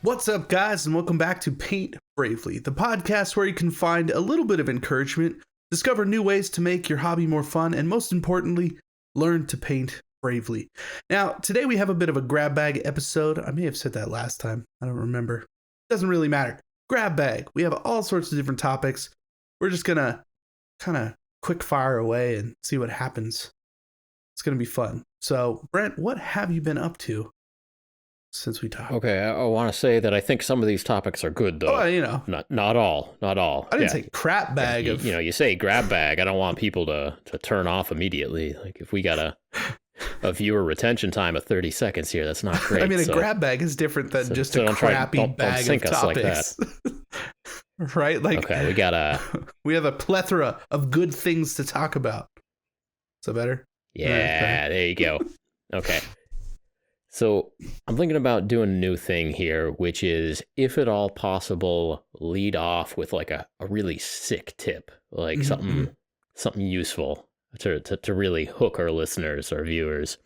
What's up, guys, and welcome back to Paint Bravely, the podcast where you can find a little bit of encouragement, discover new ways to make your hobby more fun, and most importantly, learn to paint bravely. Now, today we have a bit of a grab bag episode. I may have said that last time. I don't remember. Doesn't really matter. Grab bag. We have all sorts of different topics. We're just gonna kind of quick fire away and see what happens. It's gonna be fun. So, Brent, what have you been up to since we talked? Okay, I want to say that I think some of these topics are good, though. Oh, you know. Not all. I didn't say crap bag of... You say grab bag. I don't want people to turn off immediately. Like, if we got a viewer retention time of 30 secones here, that's not great. I mean, a grab bag is different than just a crappy bag of topics. Like right? Like, okay, we have a plethora of good things to talk about. Is that better? Yeah, there you go. Okay. So I'm thinking about doing a new thing here, which is, if at all possible, lead off with like a really sick tip, like something useful to really hook our listeners, our viewers.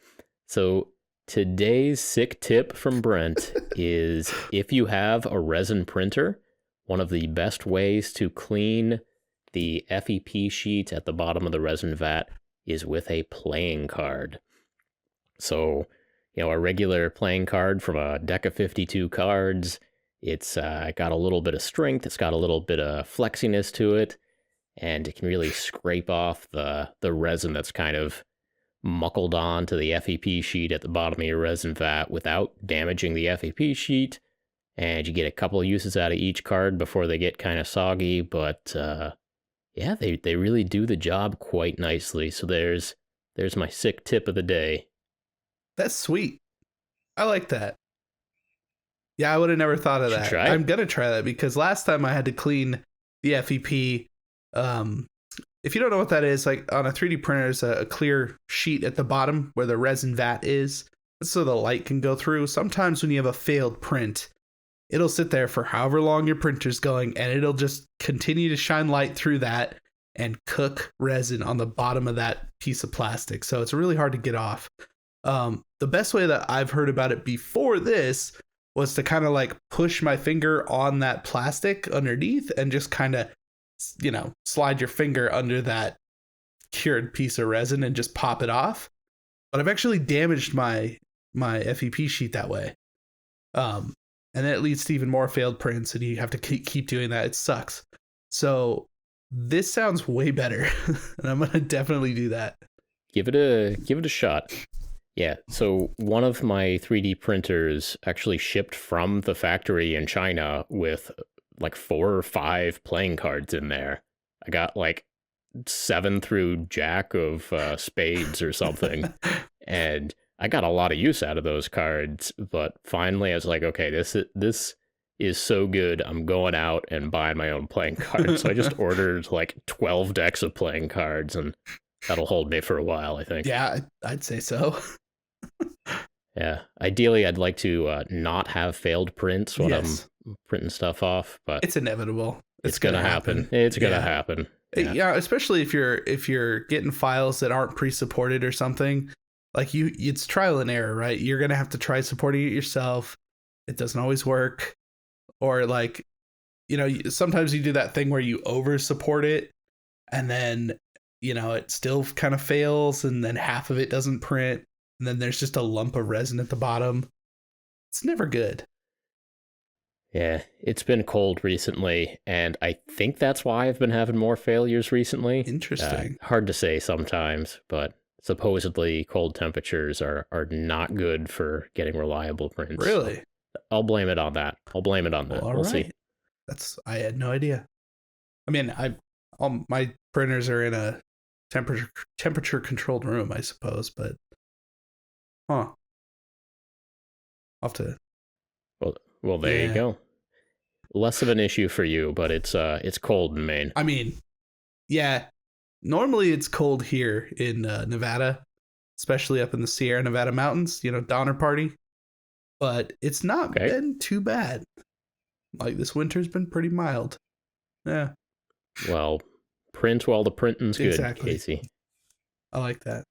So today's sick tip from Brent is, if you have a resin printer, one of the best ways to clean the FEP sheet at the bottom of the resin vat is with a playing card. So, a regular playing card from a deck of 52 cards, it's got a little bit of strength, it's got a little bit of flexiness to it, and it can really scrape off the resin that's kind of muckled on to the FEP sheet at the bottom of your resin vat without damaging the FEP sheet. And you get a couple of uses out of each card before they get kind of soggy, but yeah, they really do the job quite nicely. So there's my sick tip of the day. That's sweet. I like that. Yeah, I would have never thought of that. Try it? I'm going to try that because last time I had to clean the FEP. If you don't know what that is, like on a 3D printer, there's a clear sheet at the bottom where the resin vat is, so the light can go through. Sometimes when you have a failed print, it'll sit there for however long your printer's going, and it'll just continue to shine light through that and cook resin on the bottom of that piece of plastic. So it's really hard to get off. The best way that I've heard about it before this was to kind of like push my finger on that plastic underneath and just kind of, slide your finger under that cured piece of resin and just pop it off. But I've actually damaged my FEP sheet that way. And it leads to even more failed prints, and you have to keep doing that. It sucks. So this sounds way better, and I'm going to definitely do that. Give it a shot. Yeah, so one of my 3D printers actually shipped from the factory in China with like 4 or 5 playing cards in there. I got like 7 through Jack of spades or something. And I got a lot of use out of those cards, but finally I was like, okay, this is so good, I'm going out and buying my own playing cards. So I just ordered like 12 decks of playing cards, and that'll hold me for a while, I think. Yeah, I'd say so. Yeah, ideally I'd like to not have failed prints when I'm printing stuff off, but it's inevitable. It's gonna happen. It's gonna happen. Yeah, especially if you're getting files that aren't pre-supported or something. Like it's trial and error, right? You're gonna have to try supporting it yourself. It doesn't always work, or like, sometimes you do that thing where you over support it, and then it still kind of fails, and then half of it doesn't print, and then there's just a lump of resin at the bottom. It's never good. Yeah, it's been cold recently, and I think that's why I've been having more failures recently. Interesting. Hard to say sometimes, but supposedly cold temperatures are not good for getting reliable prints. Really? I'll blame it on that. We'll see. I had no idea. I mean, all my printers are in a temperature controlled room, I suppose, but I'll have to. Well, there you go. Less of an issue for you, but it's cold in Maine. I mean, yeah. Normally it's cold here in Nevada, especially up in the Sierra Nevada mountains. Donner Party, but it's not been too bad. Like, this winter's been pretty mild. Yeah. Well, print while the printing's good, exactly. Casey. I like that.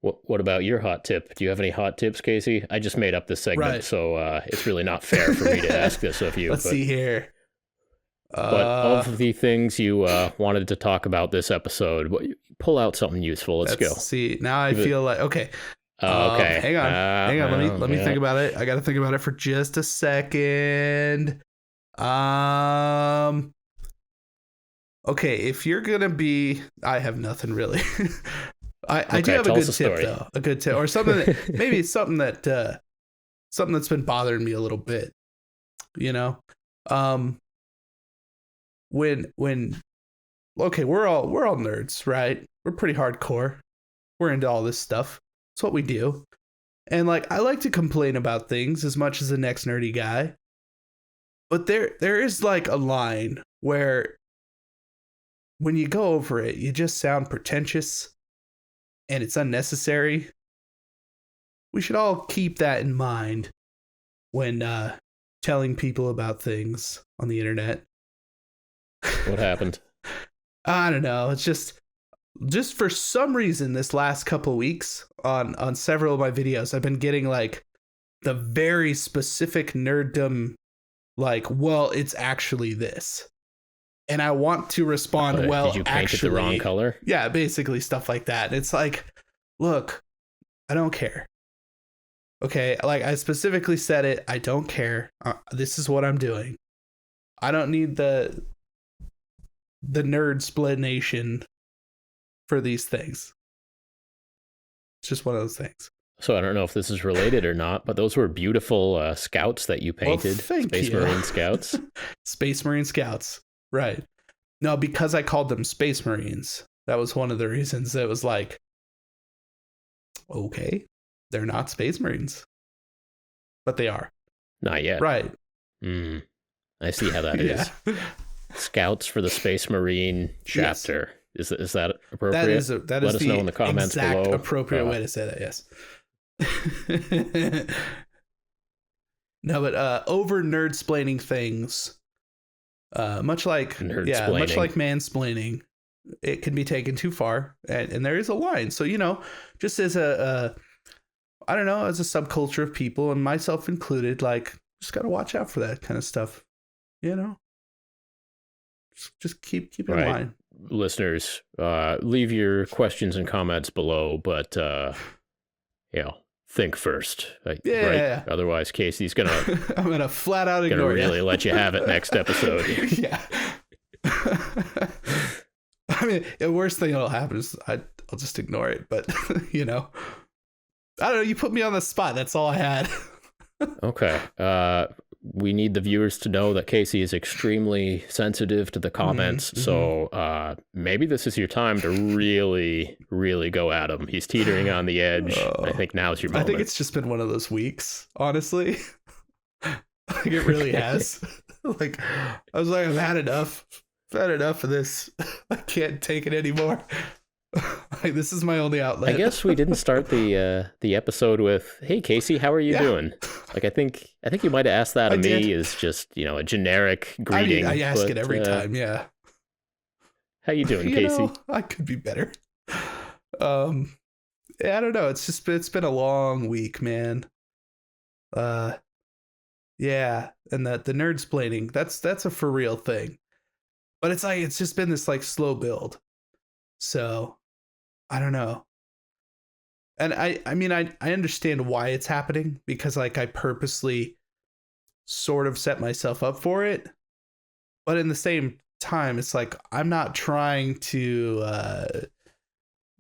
What about your hot tip? Do you have any hot tips, Casey? I just made up this segment, Right. so it's really not fair for me to ask this of you. Let's see here. But of the things you wanted to talk about this episode, pull out something useful. Let's go. See, now I feel like okay. Okay. Hang on. Let me think about it. I got to think about it for just a second. Okay, if you're gonna be, I have nothing really. I do have a good tip though, a good tip or something. That, maybe something that something that's been bothering me a little bit. You know, when okay, we're all nerds, right? We're pretty hardcore. We're into all this stuff. It's what we do. And like, I like to complain about things as much as the next nerdy guy. But there is like a line where when you go over it, you just sound pretentious and it's unnecessary. We should all keep that in mind when telling people about things on the internet. What happened? I don't know. It's just for some reason this last couple of weeks on several of my videos, I've been getting like the very specific nerddom, like, well, it's actually this. And I want to respond, well, did you paint it the wrong color? Yeah, basically stuff like that. And it's like, look, I don't care. Okay, like I specifically said it, I don't care. This is what I'm doing. I don't need the Nerdsplination for these things. It's just one of those things. So I don't know if this is related or not, but those were beautiful scouts that you painted. Well, Space Marine Scouts. Space Marine Scouts. Right. No, because I called them Space Marines. That was one of the reasons. It was like, okay, they're not Space Marines. But they are. Not yet. Right. I see how that is. Scouts for the Space Marine chapter. Yes. Is that appropriate? That Let is us know in the comments exact below. Appropriate way to say that, yes. No, but over nerdsplaining things, much like mansplaining, it can be taken too far, and there is a line. So, you know, just as I don't know, as a subculture of people, and myself included, like, just gotta watch out for that kind of stuff, you know. Just keep in mind. Listeners, leave your questions and comments below, but think first. Right? Otherwise, Casey's gonna I'm gonna flat out ignore really let you have it next episode. Yeah. I mean, the worst thing that'll happen is I'll just ignore it, but you know, I don't know, you put me on the spot. That's all I had. Okay. We need the viewers to know that Casey is extremely sensitive to the comments. Mm-hmm. So maybe this is your time to really, really go at him. He's teetering on the edge. I think now's your moment. I think it's just been one of those weeks, honestly. Like, it really has. Like, I was like, I've had enough. I've had enough of this. I can't take it anymore. Like, this is my only outlet. I guess we didn't start the episode with, "Hey Casey, how are you doing?" Like, I think you might have asked that of me as just, you know, a generic greeting. I ask it every time. Yeah. How you doing, Casey? Know, I could be better. I don't know. It's been a long week, man. Yeah, and the nerdsplaining, that's a for real thing. But it's like, it's just been this like slow build. So, I don't know. And I mean, I understand why it's happening, because like I purposely sort of set myself up for it. But in the same time, it's like, I'm not trying to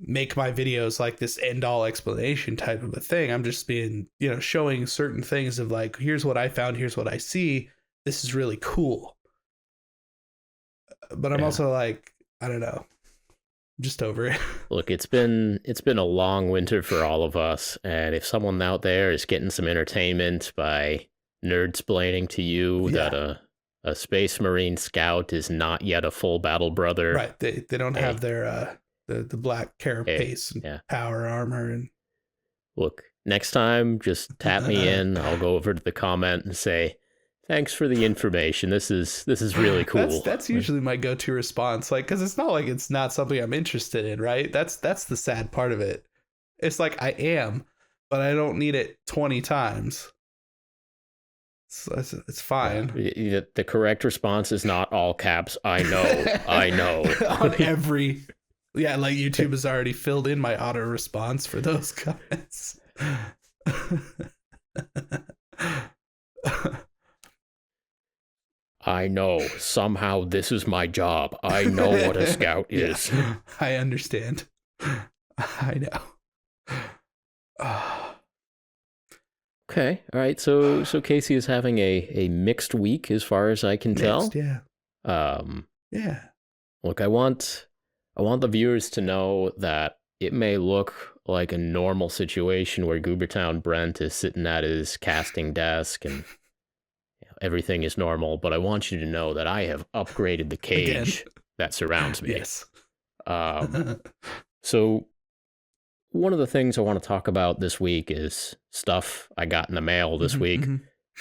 make my videos like this end all explanation type of a thing. I'm just being, you know, showing certain things of like, here's what I found, here's what I see. This is really cool. But I'm also like, I don't know. Just over it. Look, it's been a long winter for all of us, and if someone out there is getting some entertainment by nerdsplaining to you that a Space Marine Scout is not yet a full battle brother, right? They don't have their the black carapace and power armor. And look, next time, just tap me in. I'll go over to the comment and say, "Thanks for the information. This is really cool." That's usually my go-to response, like, because it's not like it's not something I'm interested in, right? That's the sad part of it. It's like I am, but I don't need it 20 times. So it's fine. Yeah, the correct response is not all caps. I know. I know. On every... Yeah, like YouTube has already filled in my auto response for those comments. I know. Somehow this is my job. I know what a scout is. Yeah, I understand. I know. Okay. All right. So Casey is having a mixed week as far as I can tell. Yeah. Yeah. Look, I want the viewers to know that it may look like a normal situation where Goobertown Brent is sitting at his casting desk and everything is normal, but I want you to know that I have upgraded the cage that surrounds me. Yes. So one of the things I want to talk about this week is stuff I got in the mail this week.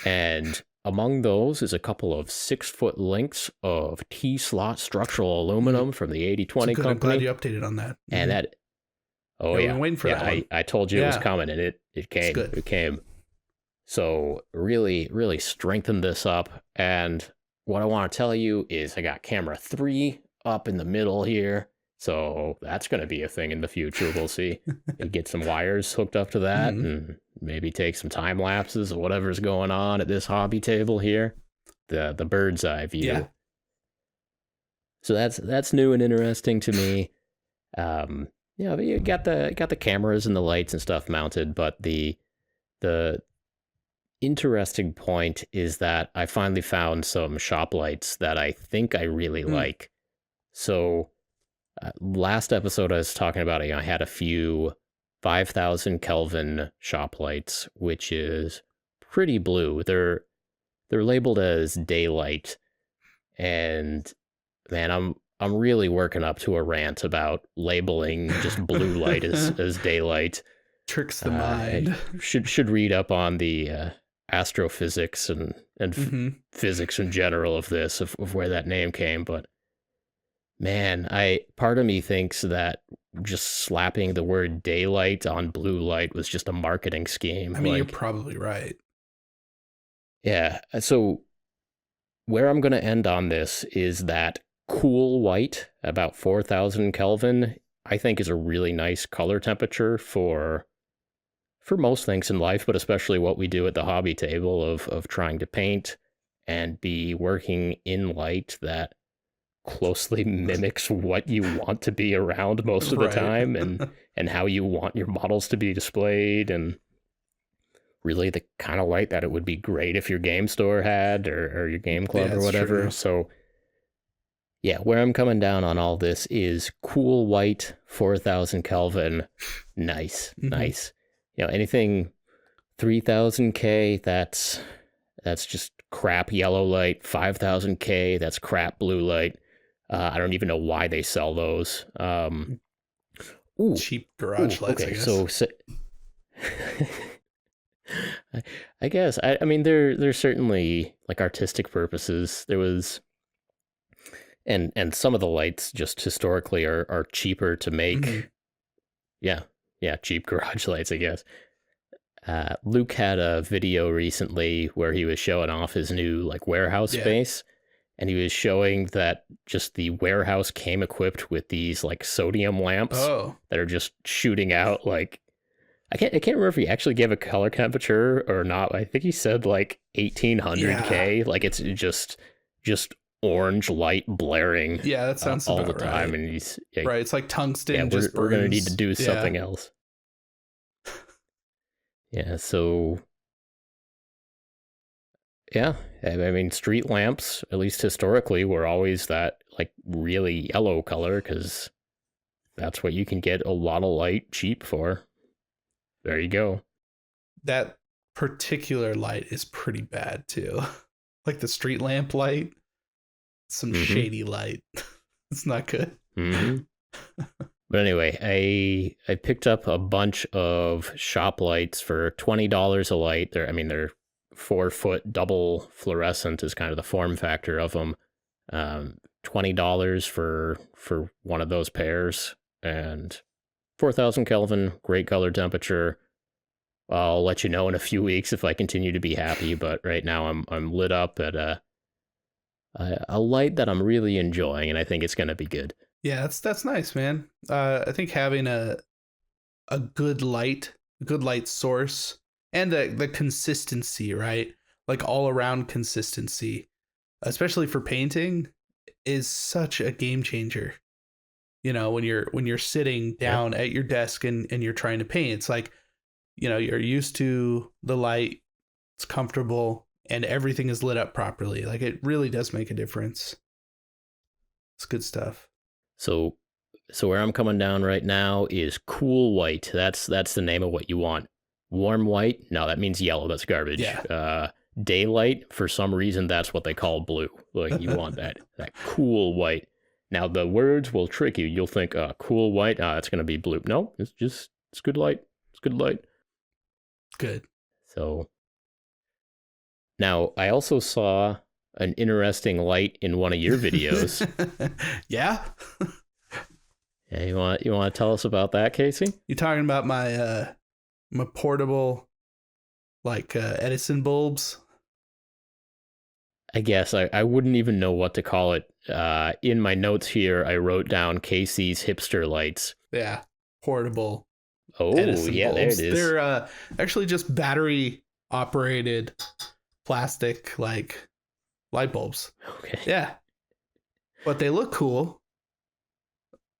And among those is a couple of 6-foot links of T-slot structural aluminum from the 8020 company. I'm glad you updated on that. And that, We've been waiting for that one. I told you it was coming, and it came. It came. So really, really strengthened this up. And what I want to tell you is I got camera 3 up in the middle here. So that's going to be a thing in the future. We'll see. Get some wires hooked up to that and maybe take some time lapses of whatever's going on at this hobby table here. The bird's eye view. Yeah. So that's new and interesting to me. You got the cameras and the lights and stuff mounted, but the interesting point is that I finally found some shop lights that I think I really like. So last episode I was talking about, I had a few 5,000 Kelvin shop lights, which is pretty blue. They're labeled as daylight, and man, I'm really working up to a rant about labeling just blue light as daylight. Tricks the mind. Should read up on the astrophysics and physics in general of this, of where that name came. But man, part of me thinks that just slapping the word daylight on blue light was just a marketing scheme. I mean, you're probably right. Yeah. So where I'm going to end on this is that cool white, about 4,000 Kelvin, I think is a really nice color temperature for most things in life, but especially what we do at the hobby table of trying to paint and be working in light that closely mimics what you want to be around most of the time and how you want your models to be displayed, and really the kind of light that it would be great if your game store had or your game club or whatever. True. So yeah, where I'm coming down on all this is cool white, 4,000 Kelvin, nice. Anything 3,000 K, that's just crap yellow light. 5,000 K, that's crap blue light. I don't even know why they sell those. Cheap garage lights, okay, I guess. So I guess. I mean, there's certainly like artistic purposes. There was, and some of the lights just historically are cheaper to make. Yeah, cheap garage lights, I guess. Luke had a video recently where he was showing off his new like warehouse space, and he was showing that just the warehouse came equipped with these like sodium lamps that are just shooting out like, I can't remember if he actually gave a color temperature or not. I think he said like 1,800 K. Like it's just orange light blaring. Yeah, that sounds all about the time, right. And he's right. It's like tungsten. Yeah, we're gonna need to do something else. Yeah. So. Yeah, I mean, street lamps, at least historically, were always that like really yellow color because that's what you can get a lot of light cheap for. There you go. That particular light is pretty bad too. Like the street lamp light, some shady light. It's not good. But anyway, I picked up a bunch of shop lights for $20 a light. They're 4-foot double fluorescent is kind of the form factor of them. $20 for one of those pairs, and 4,000 Kelvin, great color temperature. I'll let you know in a few weeks if I continue to be happy, but right now I'm lit up at a light that I'm really enjoying, and I think it's going to be good. Yeah, that's nice, man. I think having a good light source, and the consistency, right? Like all around consistency, especially for painting, is such a game changer. You know, when you're sitting down at your desk and you're trying to paint, it's like, you know, you're used to the light, it's comfortable, and everything is lit up properly. Like, it really does make a difference. It's good stuff. So where I'm coming down right now is cool white. That's the name of what you want. Warm white? No, that means yellow. That's garbage. Yeah. Daylight, for some reason, that's what they call blue. Like, you want that cool white. Now, the words will trick you. You'll think, cool white, it's going to be blue. No, it's good light. It's good light. Good. So, now, I also saw an interesting light in one of your videos. Yeah? Yeah, you want to tell us about that, Casey? You talking about my portable, like, Edison bulbs? I guess I wouldn't even know what to call it. In my notes here, I wrote down Casey's hipster lights. Yeah, portable. Oh, Edison yeah, bulbs. there it is. They're actually just battery operated plastic, like, light bulbs. Okay. Yeah, but they look cool,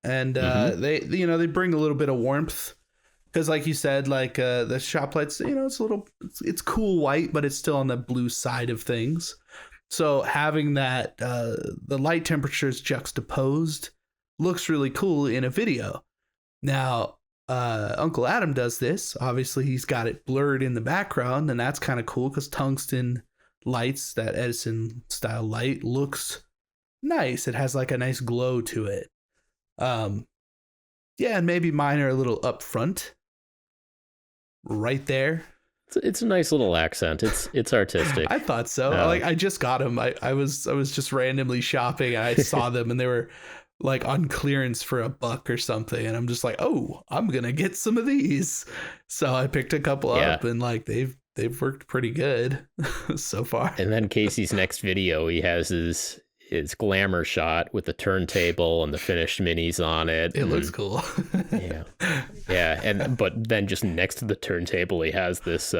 and they bring a little bit of warmth. Because, like you said, like, the shop lights, you know, it's cool white, but it's still on the blue side of things. So having that, the light temperatures juxtaposed looks really cool in a video. Now, Uncle Adam does this. Obviously, he's got it blurred in the background, and that's kind of cool because tungsten lights, that Edison style light, looks nice. It has like a nice glow to it. Yeah, and maybe mine are a little up front, right there. It's a nice little accent. It's artistic. I thought so. Like, I just got them. I was just randomly shopping and I saw them and they were like on clearance for $1 or something, and I'm just like, oh, I'm gonna get some of these. So I picked a couple up, and like they've worked pretty good so far. And then Casey's next video, he has his glamour shot with the turntable and the finished minis on it. It looks cool. Yeah. But then just next to the turntable, he has this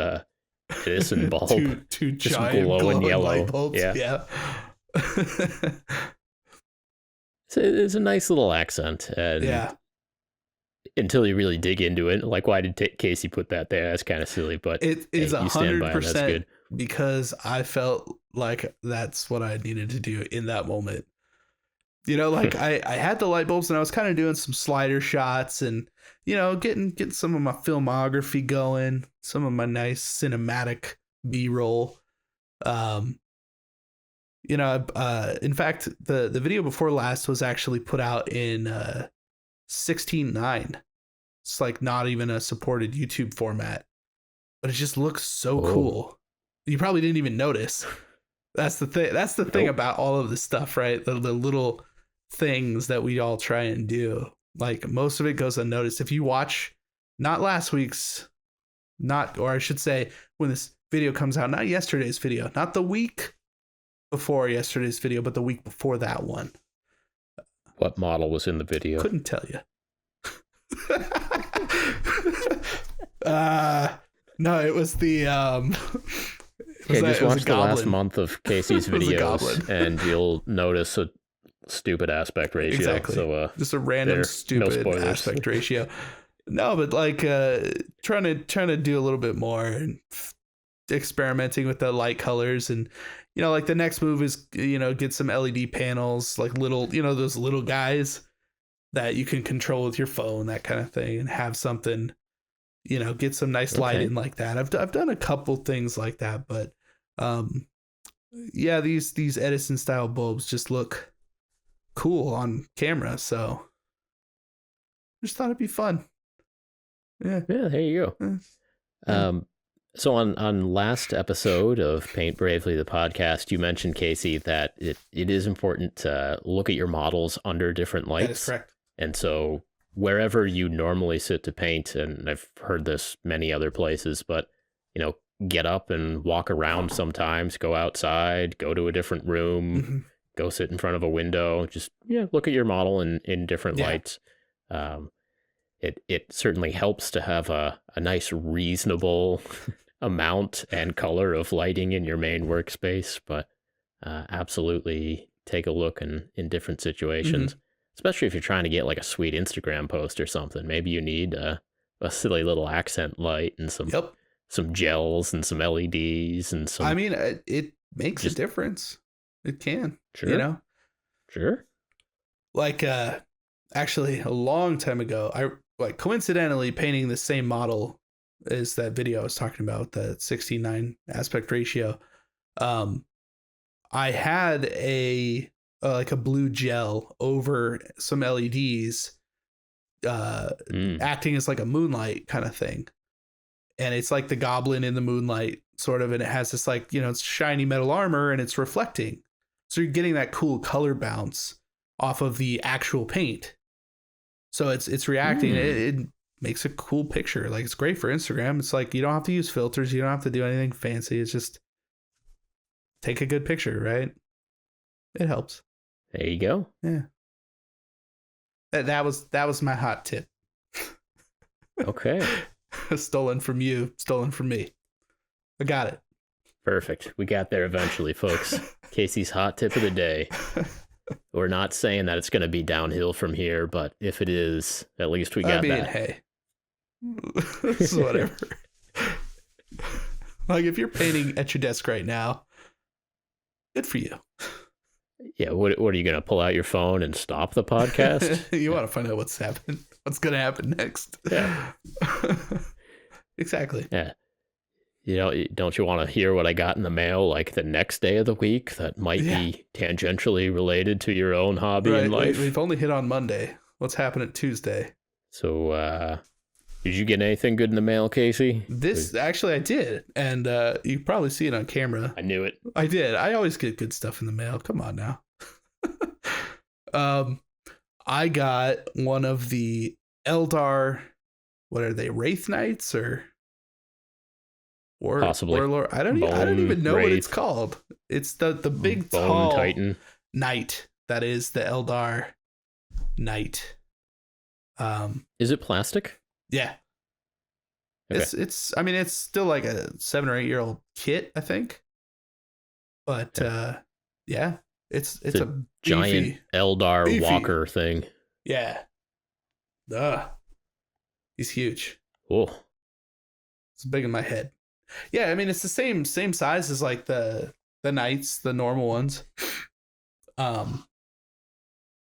Edison bulb, two just giant glowing yellow light bulbs. Yeah. It's a nice little accent. And yeah. Until you really dig into it, like, why did Casey put that there? That's kind of silly, but it is 100% because I felt like that's what I needed to do in that moment. You know, like I had the light bulbs and I was kind of doing some slider shots and, you know, getting some of my filmography going, some of my nice cinematic B-roll. You know, in fact, the video before last was actually put out in 16:9. It's like not even a supported YouTube format, but it just looks so cool. You probably didn't even notice. That's the thing. That's the thing about all of this stuff, right? The little things that we all try and do. Like, most of it goes unnoticed. If you watch not last week's, or I should say when this video comes out, not yesterday's video, not the week before yesterday's video, but the week before that one. What model was in the video? Couldn't tell you. No, it was the just watch the last month of Casey's videos and you'll notice a stupid aspect ratio. Exactly. So just a random stupid aspect ratio. No, but like trying to do a little bit more and experimenting with the light colors, and you know, like the next move is, you know, get some LED panels, like little, you know, those little guys that you can control with your phone, that kind of thing, and have something, you know, get some nice lighting like that. I've done a couple things like that, but yeah, these Edison style bulbs just look cool on camera, so just thought it'd be fun. Yeah, there you go. So on last episode of Paint Bravely, the podcast, you mentioned, Casey, that it is important to look at your models under different lights. That is correct. And so wherever you normally sit to paint, and I've heard this many other places, but, get up and walk around sometimes, go outside, go to a different room, go sit in front of a window, just, look at your model in different lights. It certainly helps to have a nice, reasonable amount and color of lighting in your main workspace, but absolutely take a look in different situations, especially if you're trying to get like a sweet Instagram post or something. Maybe you need a silly little accent light and some gels and some LEDs and some... I mean, it makes a difference. It can, Sure. Sure. Like, actually, a long time ago, I coincidentally painting the same model as that video I was talking about, the 16:9 aspect ratio. I had a blue gel over some LEDs, acting as like a moonlight kind of thing. And it's like the goblin in the moonlight sort of, and it has this like, it's shiny metal armor and it's reflecting. So you're getting that cool color bounce off of the actual paint. So it's reacting. It makes a cool picture. Like, it's great for Instagram. It's like, you don't have to use filters. You don't have to do anything fancy. It's just take a good picture, right? It helps. There you go. Yeah. That was my hot tip. Okay. Stolen from you, stolen from me. I got it. Perfect. We got there eventually, folks. Casey's hot tip of the day. We're not saying that it's going to be downhill from here, but if it is, at least we got that. Hey. It's whatever. Like, if you're painting at your desk right now, good for you. Yeah, what are you going to pull out your phone and stop the podcast? You want to find out what's going to happen next. Yeah. Exactly. Yeah. Don't you want to hear what I got in the mail like the next day of the week that might be tangentially related to your own hobby in life? We've only hit on Monday. What's happening Tuesday? So, did you get anything good in the mail, Casey? Actually, I did. And you probably see it on camera. I knew it. I did. I always get good stuff in the mail. Come on now. I got one of the Eldar, what are they, Wraith Knights or possibly Warlord? I don't even know what it's called. It's the big Bone tall Titan knight that is the Eldar knight. Is it plastic? Yeah. Okay. It's still like a 7 or 8 year old kit, I think. But it's a beefy, giant Eldar walker thing. Yeah. He's huge. Oh. It's big in my head. Yeah, I mean, it's the same size as like the knights, the normal ones. But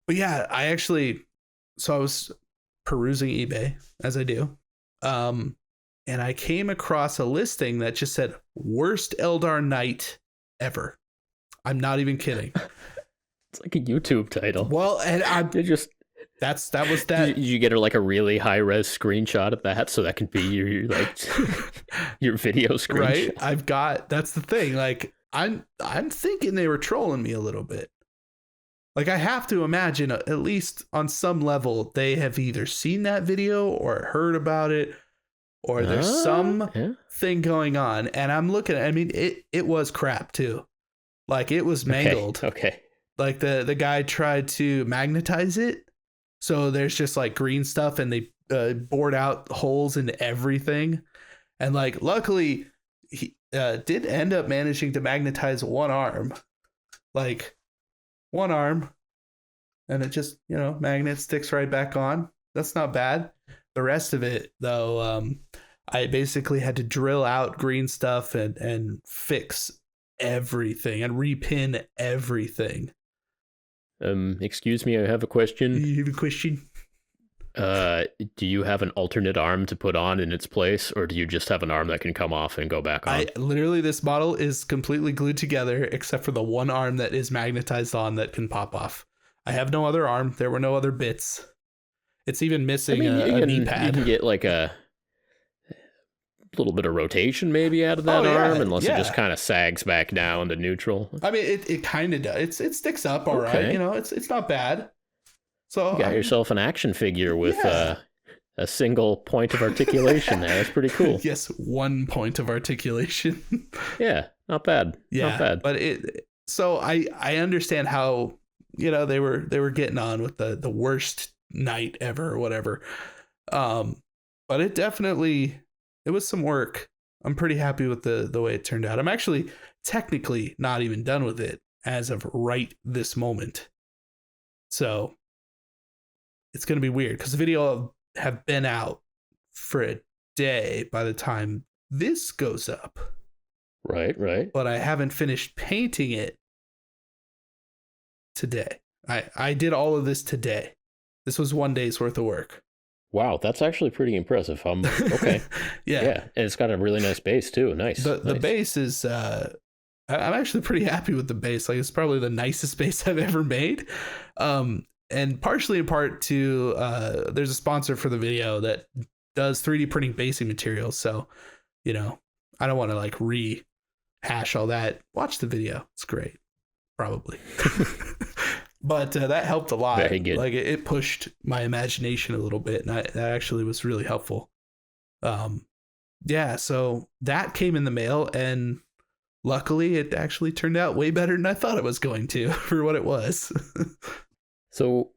yeah, I was perusing eBay as I do. And I came across a listing that just said worst Eldar knight ever. I'm not even kidding. It's like a YouTube title. Well, and that was that. Did you get like a really high res screenshot of that so that can be your your video screenshot? Right. That's the thing. Like, I'm thinking they were trolling me a little bit. Like, I have to imagine, at least on some level, they have either seen that video or heard about it, or there's some thing going on. And I'm looking at, I mean, it was crap too. Like, it was mangled. Okay. Like the guy tried to magnetize it. So there's just like green stuff, and they bored out holes in everything. And like, luckily he did end up managing to magnetize one arm, and it just, magnet sticks right back on. That's not bad. The rest of it though, I basically had to drill out green stuff and fix everything and repin everything. Excuse me, I have a question. You have a question? Do you have an alternate arm to put on in its place, or do you just have an arm that can come off and go back on? Literally, this model is completely glued together except for the one arm that is magnetized on that can pop off. I have no other arm. There were no other bits. It's even missing a knee pad. You can get like a little bit of rotation maybe out of that arm, unless it just kind of sags back down to neutral. I mean, it kind of does. It sticks up all right. It's not bad. So You got yourself an action figure with Yeah. a single point of articulation there. That's pretty cool. Yes, 1 point of articulation. Yeah, not bad. Yeah, Not bad. but so I understand how, they were getting on with the worst night ever or whatever. But it was some work. I'm pretty happy with the way it turned out. I'm actually technically not even done with it as of right this moment. So it's going to be weird because the video will have been out for a day by the time this goes up. Right. But I haven't finished painting it today. I did all of this today. This was 1 day's worth of work. Wow, that's actually pretty impressive. Okay. Yeah. And it's got a really nice base too. Nice. The base is I'm actually pretty happy with the base. Like, it's probably the nicest base I've ever made. And partially in part to there's a sponsor for the video that does 3D printing basing materials. So, I don't want to like rehash all that. Watch the video. It's great. Probably. But that helped a lot. Very good. Like, it pushed my imagination a little bit, and that actually was really helpful. Yeah, so that came in the mail, and luckily it actually turned out way better than I thought it was going to for what it was. So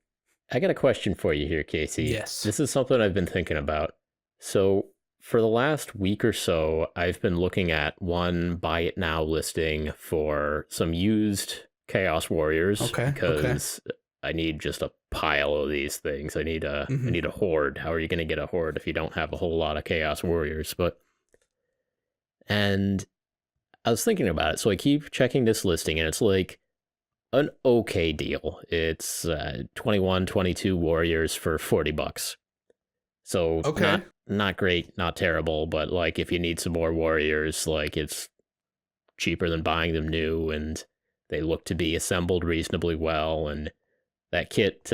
I got a question for you here, Casey. Yes. This is something I've been thinking about. So for the last week or so, I've been looking at one buy it now listing for some used Chaos Warriors. Okay. Because I need just a pile of these things. I need a Horde. How are you going to get a Horde if you don't have a whole lot of Chaos Warriors? And I was thinking about it. So I keep checking this listing, and it's like an okay deal. It's 21, 22 Warriors for $40. So not great, not terrible, but like if you need some more Warriors, like it's cheaper than buying them new, and they look to be assembled reasonably well, and that kit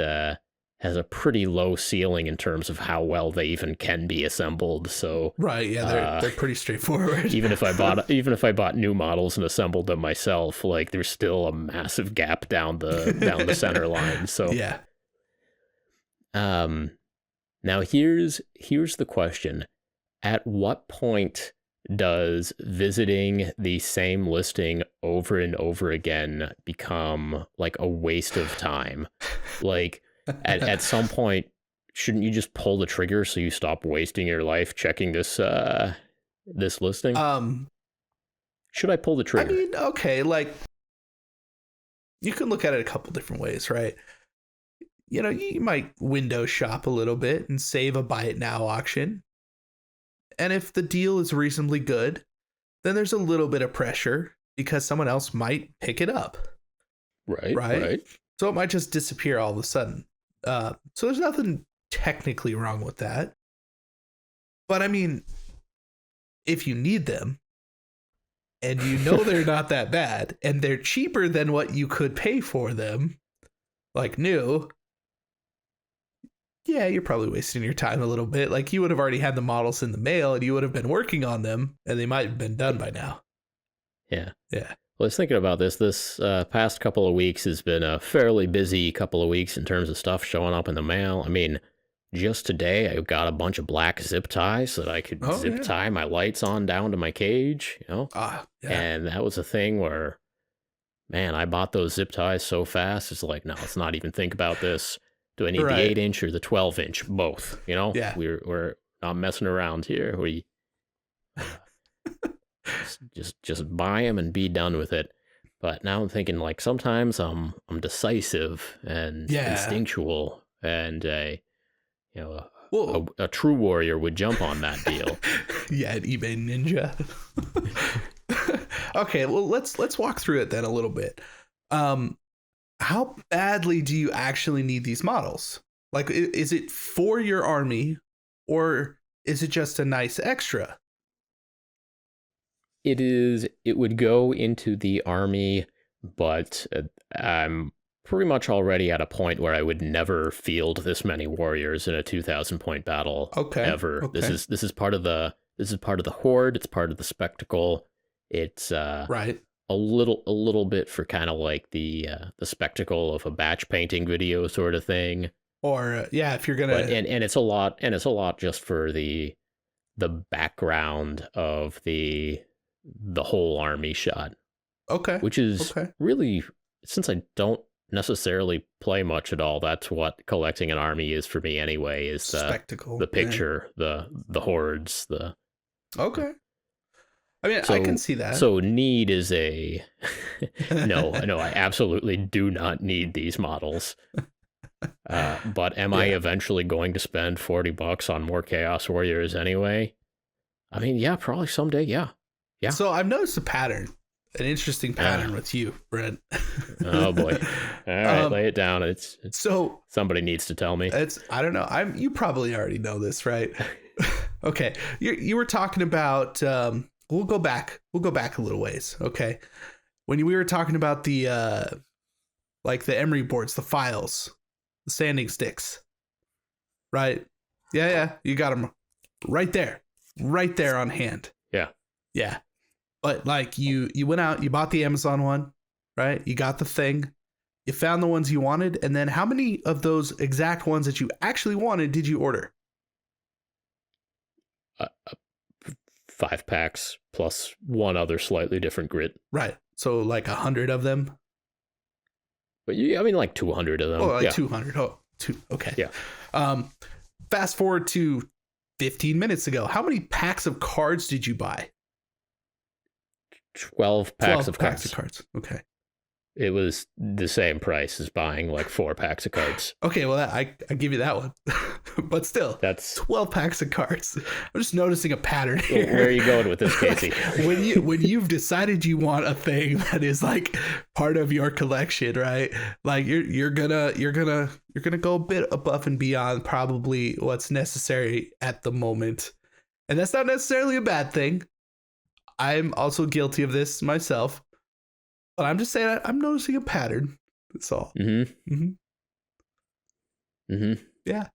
has a pretty low ceiling in terms of how well they even can be assembled. So right, yeah, they're pretty straightforward. even if I bought new models and assembled them myself, like there's still a massive gap down the center line. So yeah. Now here's the question: at what point does visiting the same listing over and over again become like a waste of time? Like at some point, shouldn't you just pull the trigger so you stop wasting your life checking this listing? Should I pull the trigger? I mean, okay, like, you can look at it a couple different ways, right? You might window shop a little bit and save a buy it now auction. And if the deal is reasonably good, then there's a little bit of pressure because someone else might pick it up. Right. So it might just disappear all of a sudden. So there's nothing technically wrong with that. But I mean, if you need them and they're not that bad and they're cheaper than what you could pay for them, like new, yeah, you're probably wasting your time a little bit. Like, you would have already had the models in the mail and you would have been working on them and they might have been done by now. Yeah. Yeah. Well, I was thinking about this. This past couple of weeks has been a fairly busy couple of weeks in terms of stuff showing up in the mail. I mean, just today I got a bunch of black zip ties so that I could tie my lights on down to my cage, Yeah. And that was a thing where, man, I bought those zip ties so fast. It's like, no, let's not even think about this. Do I need the 8-inch or the 12-inch? Both, Yeah. We're not messing around here. We just buy them and be done with it. But now I'm thinking, like, sometimes I'm decisive and instinctual, and a true warrior would jump on that deal. Yeah, an eBay ninja. Okay, well, let's walk through it then a little bit. How badly do you actually need these models? Like, is it for your army, or is it just a nice extra? It would go into the army, but I'm pretty much already at a point where I would never field this many warriors in a 2,000 point battle ever. Okay. This is part of the horde. It's part of the spectacle. It's right. A little bit for kind of like the spectacle of a batch painting video sort of thing. Or if you're gonna, and it's a lot just for the background of the whole army shot. okay, Which is really, since I don't necessarily play much at all, that's what collecting an army is for me anyway, is spectacle, the picture, the hordes, the okay. I mean, so, I can see that. So need is a no, I absolutely do not need these models. But am I eventually going to spend $40 on more Chaos Warriors anyway? I mean, yeah, probably someday. Yeah. So I've noticed a pattern, an interesting pattern with you, Brent. Oh boy! All right, lay it down. It's so somebody needs to tell me. I don't know. You probably already know this, right? Okay, you were talking about. We'll go back a little ways. Okay, when we were talking about the like the emery boards, the files, the sanding sticks, right? Yeah, you got them right there on hand. Yeah. But like you went out, you bought the Amazon one, right? You got the thing, you found the ones you wanted, and then how many of those exact ones that you actually wanted did you order? 5 packs plus one other slightly different grit. Right. So like 100 of them. But I mean like 200 of them. Oh, like 200. Oh, okay. Yeah. Fast forward to 15 minutes ago. How many packs of cards did you buy? 12 packs of cards. Okay. It was the same price as buying like 4 packs of cards. Okay, well, I give you that one. But still, that's 12 packs of cards. I'm just noticing a pattern here. Where are you going with this, Casey? when you've decided you want a thing that is like part of your collection, right? Like you're gonna go a bit above and beyond probably what's necessary at the moment. And that's not necessarily a bad thing. I'm also guilty of this myself. But I'm just saying I'm noticing a pattern. That's all. Yeah.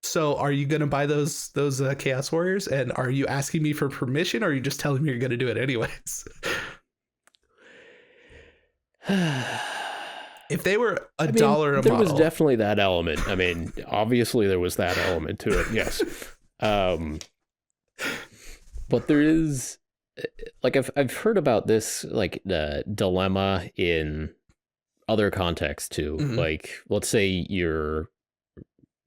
So are you going to buy those Chaos Warriors? And are you asking me for permission, or are you just telling me you're going to do it anyways? If they were $1 a model. There was definitely that element. I mean, obviously there was that element to it. Yes. But there is... Like I've heard about this like the dilemma in other contexts too. Like let's say you're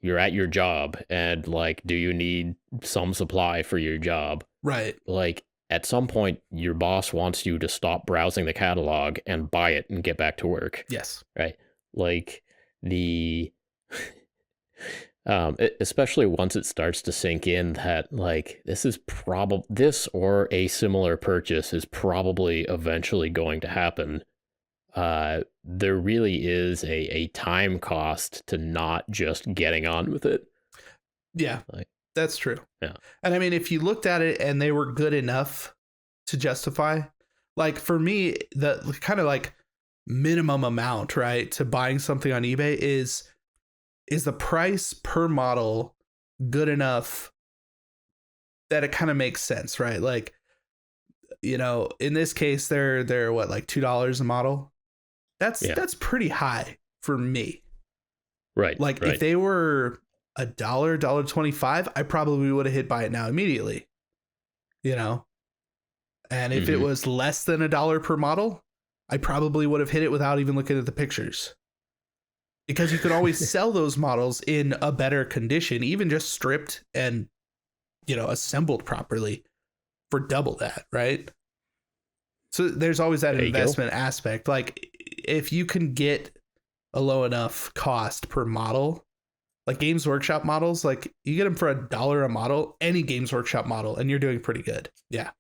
at your job and like, do you need some supply for your job? Right. Like at some point your boss wants you to stop browsing the catalog and buy it and get back to work. Yes. Right. Like the especially once it starts to sink in that like this or a similar purchase is probably eventually going to happen. There really is a time cost to not just getting on with it. Yeah, that's true. Yeah. And I mean, if you looked at it and they were good enough to justify, like for me, the kind of like minimum amount, right, to buying something on eBay is the price per model good enough that it kind of makes sense, right? Like, you know, in this case, they're what, like $2 a model? That's pretty high for me. Right. Like if they were $1.25, I probably would have hit buy it now immediately. You know? And if it was less than $1 per model, I probably would have hit it without even looking at the pictures. Because you could always sell those models in a better condition, even just stripped and, you know, assembled properly for double that, right? So there's always that investment aspect. Like if you can get a low enough cost per model, like Games Workshop models, like you get them for $1 a model, any Games Workshop model, and you're doing pretty good. Yeah.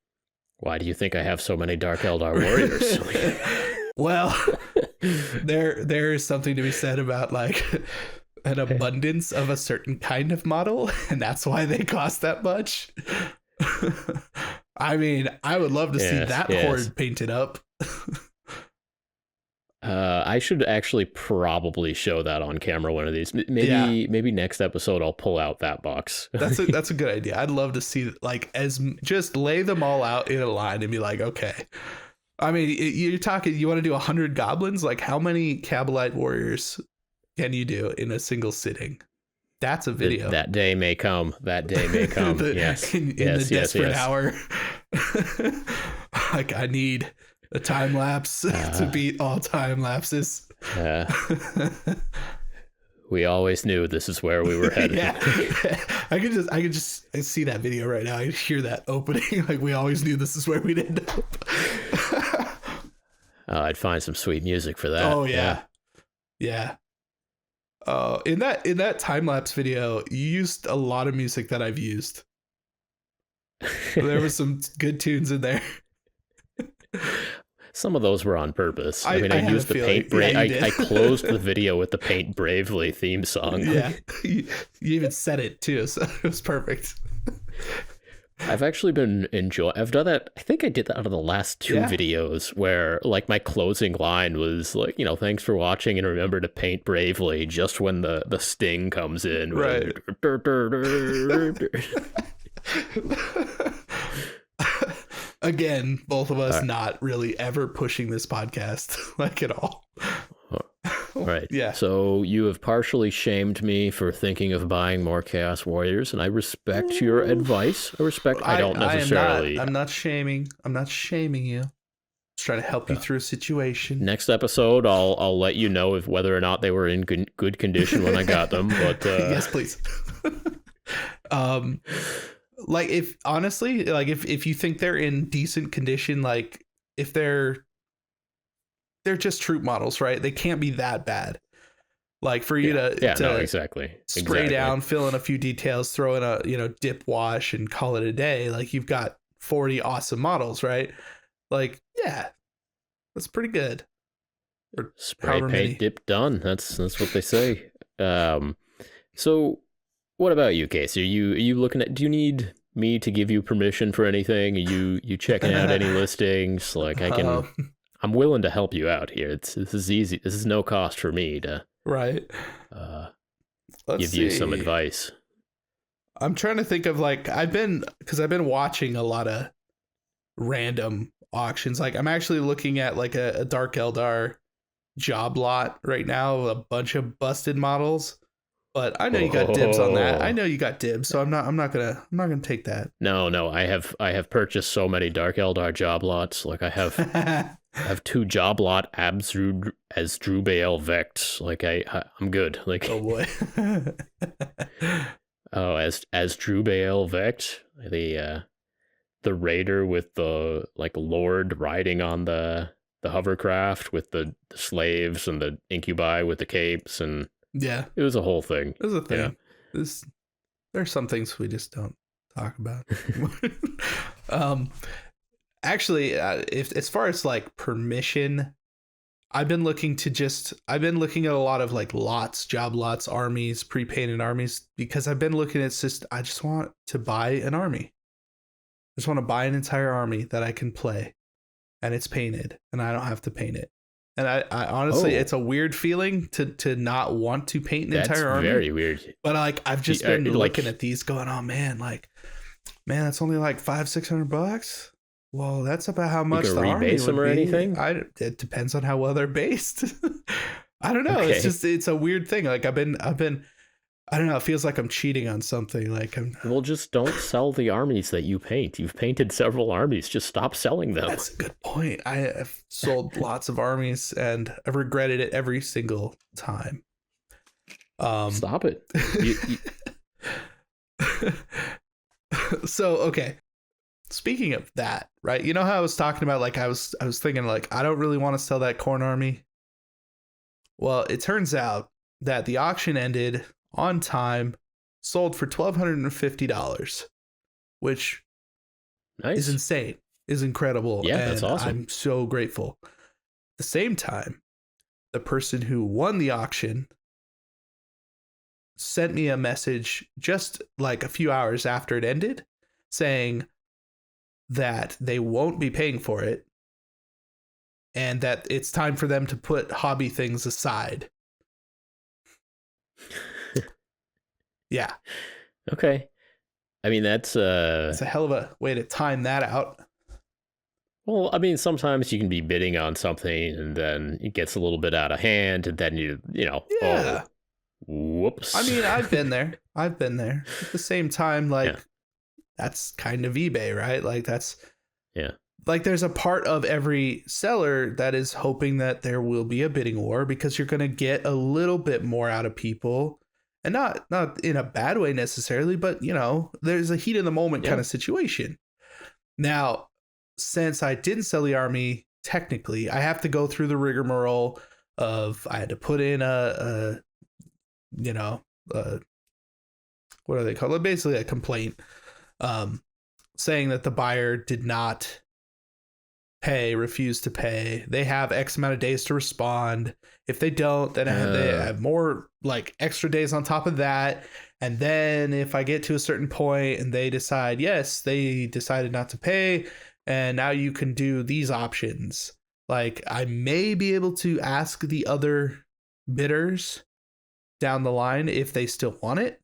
Why do you think I have so many Dark Eldar warriors? Well, there is something to be said about like an abundance of a certain kind of model, and that's why they cost that much. I mean, I would love to see that horde painted up. I should actually probably show that on camera one of these. Maybe next episode I'll pull out that box. That's a good idea. I'd love to see like just lay them all out in a line and be like, okay. I mean, you're talking, you want to do 100 goblins? Like how many Kabalite warriors can you do in a single sitting? That's a video. That day may come. That day may come. Yes. In yes, the desperate yes. hour. Like, I need a time lapse to beat all time lapses. We always knew this is where we were headed. Yeah. I could just see that video right now. I could hear that opening. Like, we always knew this is where we'd end up. I'd find some sweet music for that. Oh yeah. In that time lapse video, you used a lot of music that I've used. There was some good tunes in there. Some of those were on purpose. I mean, I used the Paint Bravely. I closed the video with the Paint Bravely theme song. Yeah, you even said it too, so it was perfect. I've actually been enjoying. I've done that. I think I did that out of the last two videos, where like my closing line was like, thanks for watching, and remember to paint bravely. Just when the sting comes in, right? Again, both of us not really ever pushing this podcast like at all. Right. Yeah. So you have partially shamed me for thinking of buying more Chaos Warriors, and I respect your advice. I don't necessarily. I'm not shaming you. Just trying to help you through a situation. Next episode, I'll let you know if whether or not they were in good condition when I got them. But yes, please. Like, if honestly, like if you think they're in decent condition, like if they're just troop models, right? They can't be that bad. Like for you to exactly spray down, fill in a few details, throw in a dip wash, and call it a day. Like, you've got 40 awesome models, right? Like, yeah, that's pretty good. Or spray paint, many. Dip, done. That's what they say. So, what about you, Casey? Are you looking at? Do you need me to give you permission for anything? Are you checking out any listings? Like, I can. I'm willing to help you out here. This is easy. This is no cost for me to give you some advice. I'm trying to think of, like, I've been watching a lot of random auctions. Like, I'm actually looking at like a Dark Eldar job lot right now, a bunch of busted models. But I know you got dibs on that. I know you got dibs, so I'm not gonna take that. No. I have purchased so many Dark Eldar job lots. Like, I have 2 job lot as Drubael Vect. Like, I'm good. Like, oh boy. Oh, as Drubael Vect, the raider with the like lord riding on the hovercraft with the slaves and the incubi with the capes, and yeah, it was a whole thing. It was a thing. Yeah. There's some things we just don't talk about. Actually, if as far as like permission, I've been looking at a lot of like lots, job lots, armies, pre-painted armies, because I've been looking at I just want to buy an army. I just want to buy an entire army that I can play, and it's painted, and I don't have to paint it. And I honestly, it's a weird feeling to not want to paint an entire army. That's very weird. But like, I've just been looking at these going, oh man, that's only like $500-$600. Well, that's about how much the army would them or be. Anything? It depends on how well they're based. I don't know. Okay. It's a weird thing. Like, I've been I don't know. It feels like I'm cheating on something. Like, well, just don't sell the armies that you paint. You've painted several armies. Just stop selling them. That's a good point. I have sold lots of armies, and I've regretted it every single time. Stop it. So, okay. Speaking of that, right? You know how I was talking about, like, I was thinking, like, I don't really want to sell that corn army. Well, it turns out that the auction ended on time, sold for $1,250, which is insane, is incredible. Yeah, and that's awesome. I'm so grateful. At the same time, the person who won the auction sent me a message just like a few hours after it ended saying that they won't be paying for it and that it's time for them to put hobby things aside. Yeah. Okay. I mean, it's a hell of a way to time that out. Well, I mean, sometimes you can be bidding on something and then it gets a little bit out of hand, and then Yeah. oh, whoops. I mean, I've been there. I've been there. At the same time, like, Yeah. that's kind of eBay, right? Like, that's Yeah. like, there's a part of every seller that is hoping that there will be a bidding war because you're going to get a little bit more out of people, and not in a bad way necessarily, but there's a heat in the moment kind of situation. Now, since I didn't sell the army, technically, I have to go through the rigmarole of I had to put in what are they called? Basically a complaint, saying that the buyer did not refuse to pay. They have X amount of days to respond. If they don't, then they have more like extra days on top of that. And then if I get to a certain point and they decide, yes, they decided not to pay, and now you can do these options. Like, I may be able to ask the other bidders down the line if they still want it,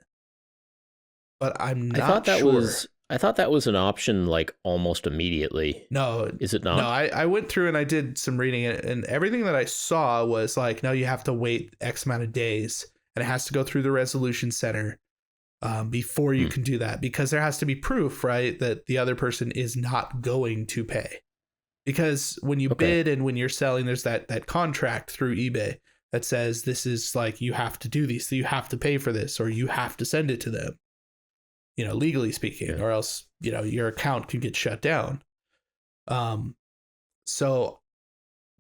but I'm not sure. I thought that was an option like almost immediately. No. Is it not? No, I went through and I did some reading, and everything that I saw was like, no, you have to wait X amount of days, and it has to go through the resolution center before you can do that, because there has to be proof, right, that the other person is not going to pay. Because when you bid and when you're selling, there's that contract through eBay that says this is like, you have to do these, so you have to pay for this, or you have to send it to them, legally speaking, or else, your account can get shut down. So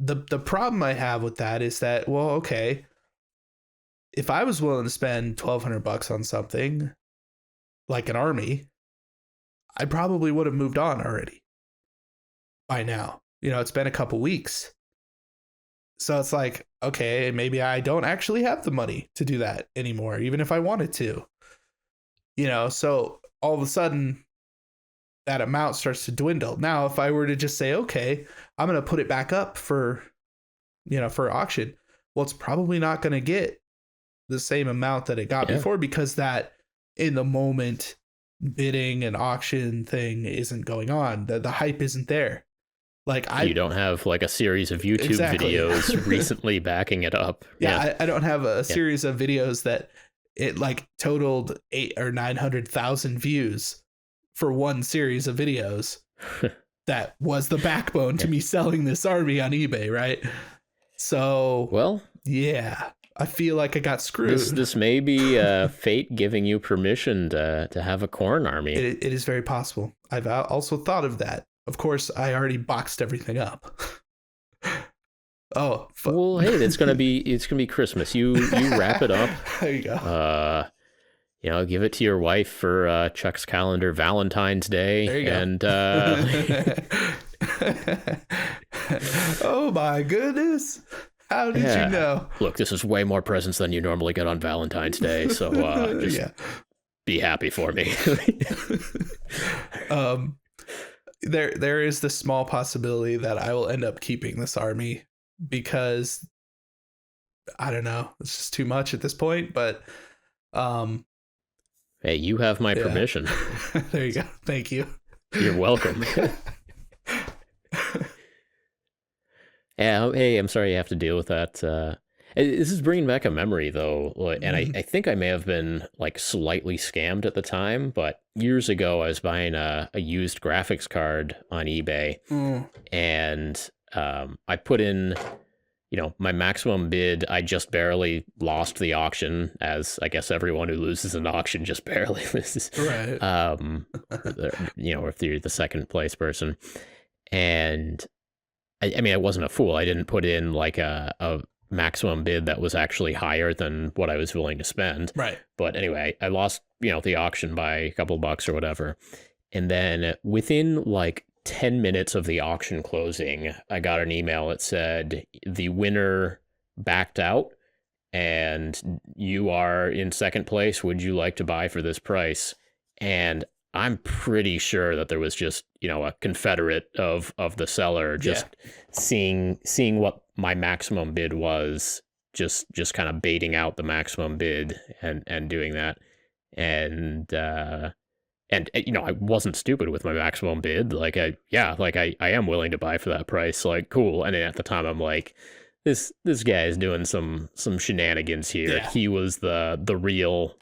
the problem I have with that is that, well, okay, if I was willing to spend $1,200 on something like an army, I probably would have moved on already by now. It's been a couple weeks. So it's like, okay, maybe I don't actually have the money to do that anymore, even if I wanted to. So all of a sudden that amount starts to dwindle. Now, if I were to just say, okay, I'm going to put it back up for auction, well, it's probably not going to get the same amount that it got before, because that in the moment bidding and auction thing isn't going on. The hype isn't there. Like, you don't have like a series of YouTube videos recently backing it up. I don't have a series of videos that it like totaled 800,000 or 900,000 views for one series of videos. That was the backbone to me selling this army on eBay, right? So, well, yeah, I feel like I got screwed. This may be fate giving you permission to have a corn army. It is very possible. I've also thought of that. Of course, I already boxed everything up. Well, hey, it's gonna be Christmas. You wrap it up. There you go. Give it to your wife for Chuck's calendar Valentine's Day. There you go. And oh my goodness. How did you know? Look, this is way more presents than you normally get on Valentine's Day, so just be happy for me. There is the small possibility that I will end up keeping this army, because I don't know, it's just too much at this point, but hey, you have my permission. There you go. Thank you. You're welcome. Yeah, hey, I'm sorry you have to deal with that. This is bringing back a memory, though, and I think I may have been like slightly scammed at the time, but years ago I was buying a used graphics card on eBay, and I put in, my maximum bid. I just barely lost the auction, as I guess everyone who loses an auction just barely loses. Right. If you're the second place person. And I mean, I wasn't a fool. I didn't put in like a maximum bid that was actually higher than what I was willing to spend. Right. But anyway, I lost, the auction by a couple bucks or whatever. And then within like 10 minutes of the auction closing, I got an email that said the winner backed out and you are in second place. Would you like to buy for this price? And I'm pretty sure that there was just, a confederate of the seller just seeing what my maximum bid was, just kind of baiting out the maximum bid and doing that. And and you know, I wasn't stupid with my maximum bid. Like I am willing to buy for that price. Like cool. And then at the time, I'm like, this guy is doing some shenanigans here. Yeah. He was the real.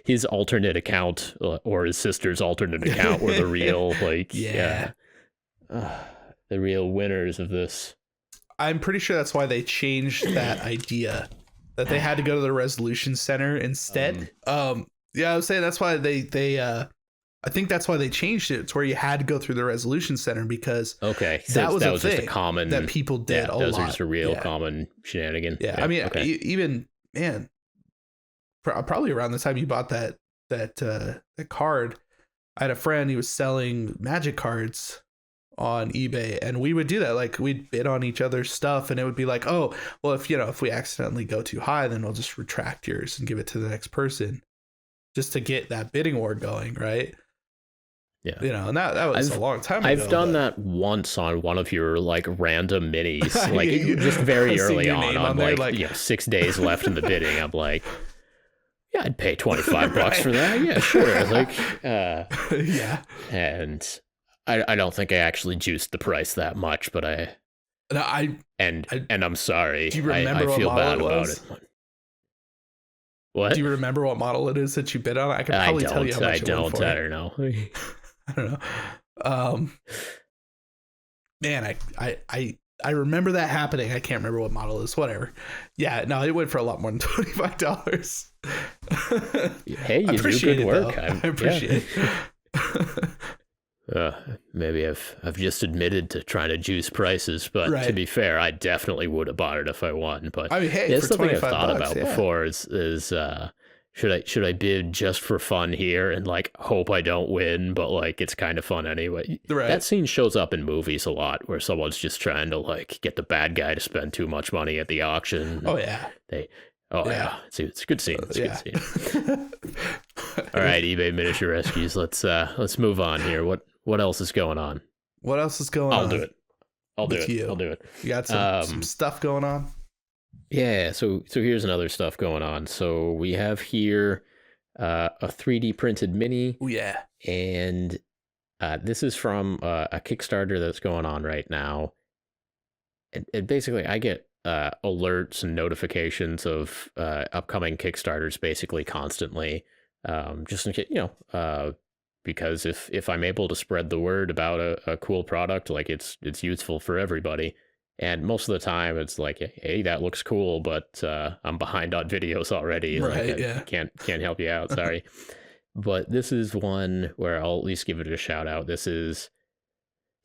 His alternate account or his sister's alternate account were the real the real winners of this. I'm pretty sure that's why they changed that idea, that they had to go to the resolution center instead. Yeah, I was saying that's why they I think that's why they changed it to where you had to go through the resolution center, because so that was just a common that people did a lot. Those are just a real common shenanigan. Yeah, I mean, even man, probably around the time you bought that card, I had a friend, he was selling magic cards on eBay, and we would do that. Like we'd bid on each other's stuff, and it would be like, oh, well, if we accidentally go too high, then we'll just retract yours and give it to the next person, just to get that bidding war going, right? Yeah, you know, and that was a long time ago. I've done that once on one of your like random minis, like just very early on like 6 days left in the bidding. I'm like, yeah, I'd pay $25 for that. Yeah, sure. Like, yeah. And I don't think I actually juiced the price that much, but and I'm sorry. Do you remember I feel bad about it. What? Do you remember what model it is that you bid on? I could probably tell you how much it went for. I don't know. I don't know. Man, I remember that happening. I can't remember what model it is. Whatever. Yeah, no, it went for a lot more than $25. Hey, you do good work. I appreciate it. Maybe I've just admitted to trying to juice prices, but to be fair, I definitely would have bought it if I won. But I mean, hey, it's for something I've thought $25, about before. Is should I bid just for fun here and like hope I don't win, but like it's kind of fun anyway. Right. That scene shows up in movies a lot, where someone's just trying to like get the bad guy to spend too much money at the auction. Oh yeah. Yeah. It's a good scene. It's a good scene. All right, eBay miniature rescues. Let's move on here. What else is going on? What else is going on? I'll do it. I'll do it. You got some stuff going on? Yeah, so here's another stuff going on. So we have here a 3D printed mini. Oh yeah. And this is from a Kickstarter that's going on right now. And basically I get alerts and notifications of upcoming Kickstarters basically constantly. Just in case, because if I'm able to spread the word about a cool product, like it's useful for everybody. And most of the time it's like, hey, that looks cool, but I'm behind on videos already. Right, like, I can't help you out. Sorry. But this is one where I'll at least give it a shout out. It's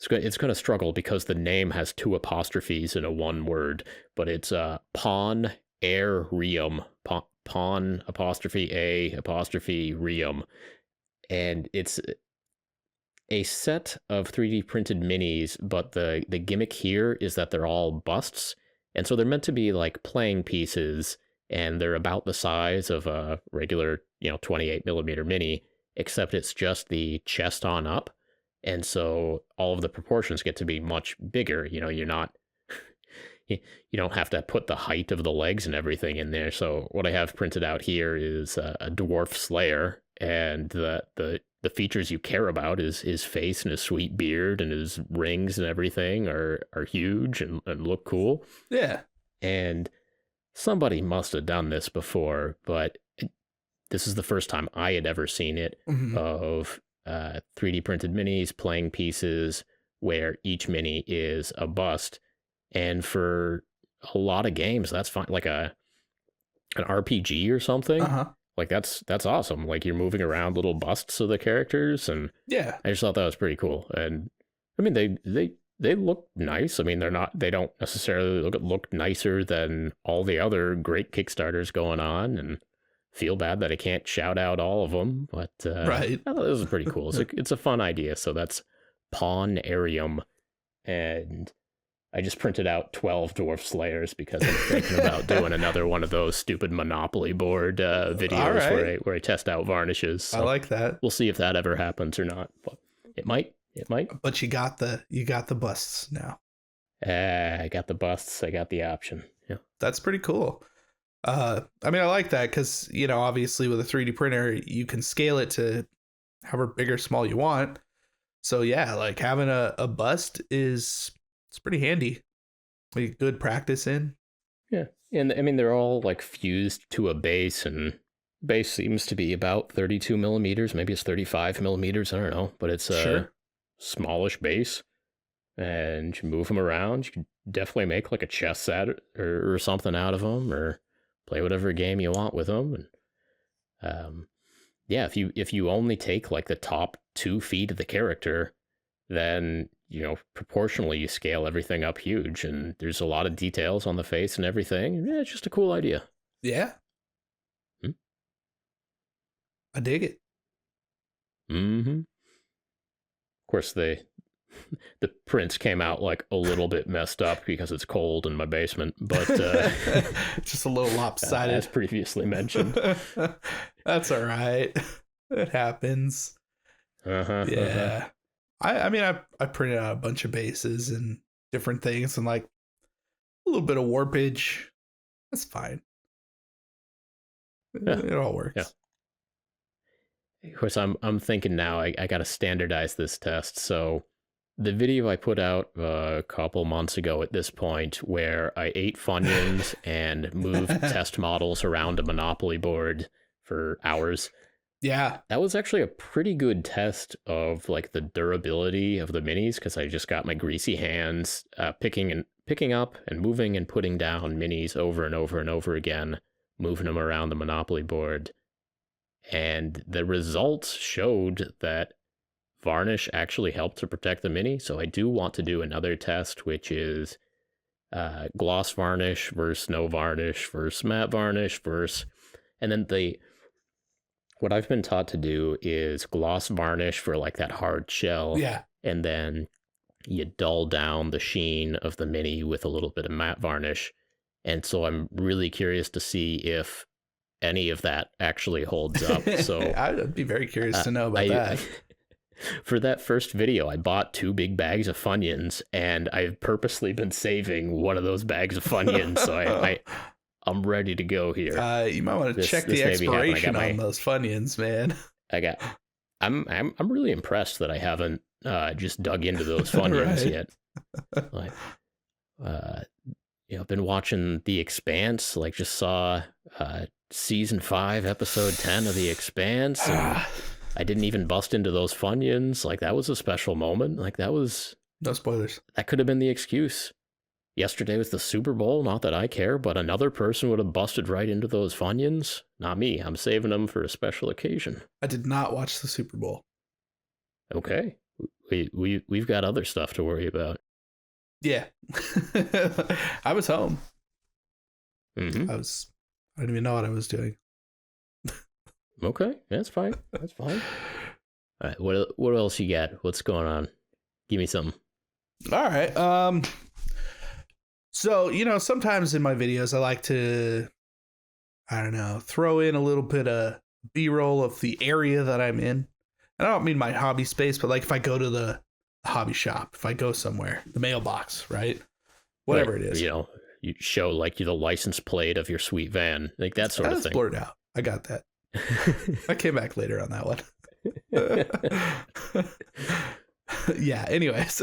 going to struggle because the name has 2 apostrophes in a one word, but it's Pawnarium. Pawn apostrophe A apostrophe Rium. And it's a set of 3D printed minis, but the gimmick here is that they're all busts. And so they're meant to be like playing pieces, and they're about the size of a regular, 28 millimeter mini, except it's just the chest on up. And so all of the proportions get to be much bigger. You're not, you don't have to put the height of the legs and everything in there. So what I have printed out here is a dwarf slayer, and the features you care about is his face and his sweet beard and his rings and everything are huge and look cool. Yeah. And somebody must have done this before, but this is the first time I had ever seen it, of 3D printed minis playing pieces where each mini is a bust. And for a lot of games, that's fine. Like an RPG or something. Like that's awesome. Like you're moving around little busts of the characters, and yeah, I just thought that was pretty cool. And I mean, they look nice. I mean, they don't necessarily look nicer than all the other great Kickstarters going on, and feel bad that I can't shout out all of them. But right, I thought this was pretty cool. It's a fun idea. So that's Pawnarium, and I just printed out 12 Dwarf Slayers because I'm thinking about doing another one of those stupid Monopoly board videos where I test out varnishes. So I like that. We'll see if that ever happens or not. But it might. But you got the busts now. I got the busts. I got the option. Yeah, that's pretty cool. I mean, I like that because obviously with a 3D printer you can scale it to however big or small you want. So yeah, like having a bust it's pretty handy. Like good practice in. Yeah. And I mean, they're all like fused to a base, and base seems to be about 32 millimeters. Maybe it's 35 millimeters. I don't know, but it's a Sure. smallish base, and you move them around. You can definitely make like a chess set or something out of them, or play whatever game you want with them. And yeah, if you only take like the top 2 feet of the character, then proportionally you scale everything up huge, and there's a lot of details on the face and everything. Yeah, it's just a cool idea. Yeah. Hmm? I dig it. Mm-hmm. Of course, the prints came out like a little bit messed up because it's cold in my basement, but just a little lopsided, as previously mentioned. That's all right. It happens. Uh-huh. Yeah. I mean, I printed out a bunch of bases and different things, and like a little bit of warpage. That's fine. Yeah. It all works. Yeah. Of course, I'm thinking now I got to standardize this test. So the video I put out a couple months ago at this point, where I ate Funyuns and moved test models around a Monopoly board for hours. Yeah. That was actually a pretty good test of like the durability of the minis, because I just got my greasy hands picking up and moving and putting down minis over and over and over again, moving them around the Monopoly board. And the results showed that varnish actually helped to protect the mini. So I do want to do another test, which is gloss varnish versus no varnish versus matte varnish versus, and then what I've been taught to do is gloss varnish for like that hard shell. Yeah. And then you dull down the sheen of the mini with a little bit of matte varnish. And so I'm really curious to see if any of that actually holds up. So I'd be very curious to know about that. For that first video, I bought 2 big bags of Funyuns, and I've purposely been saving one of those bags of Funyuns. So I'm ready to go here. You might want to check the expiration on those Funyuns, man. I'm really impressed that I haven't just dug into those Funyuns yet. Like, I've been watching The Expanse. Like, just saw season 5, episode 10 of The Expanse. And I didn't even bust into those Funyuns. Like, that was a special moment. Like, that was... No spoilers. That could have been the excuse. Yesterday was the Super Bowl. Not that I care, but another person would have busted right into those Funyuns. Not me. I'm saving them for a special occasion. I did not watch the Super Bowl. Okay. We've got other stuff to worry about. Yeah. I was home. Mm-hmm. I didn't even know what I was doing. Okay, that's fine. That's fine. All right, what else you got? What's going on? Give me something. All right. So, sometimes in my videos I like to, I don't know, throw in a little bit of B-roll of the area that I'm in. And I don't mean my hobby space, but like if I go to the hobby shop, if I go somewhere, the mailbox, right? Whatever it is. You show like the license plate of your sweet van, like that sort of thing. Blurred out. I got that. I came back later on that one. Yeah, anyways.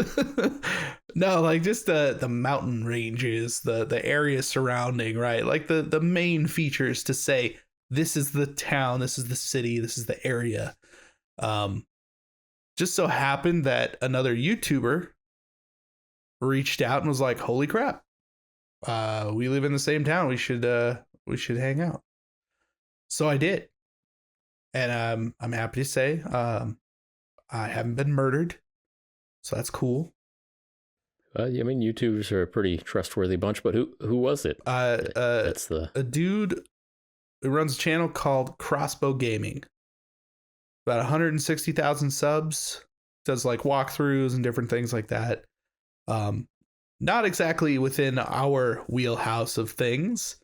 No, like just the mountain ranges, the area surrounding, right? Like the main features to say this is the town, this is the city, this is the area. Just so happened that another YouTuber reached out and was like, holy crap, we live in the same town, we should hang out. So I did. And I'm happy to say I haven't been murdered, so that's cool. I mean, YouTubers are a pretty trustworthy bunch, but who was it? That's a dude who runs a channel called Crossbow Gaming. About 160,000 subs. Does like walkthroughs and different things like that. Not exactly within our wheelhouse of things,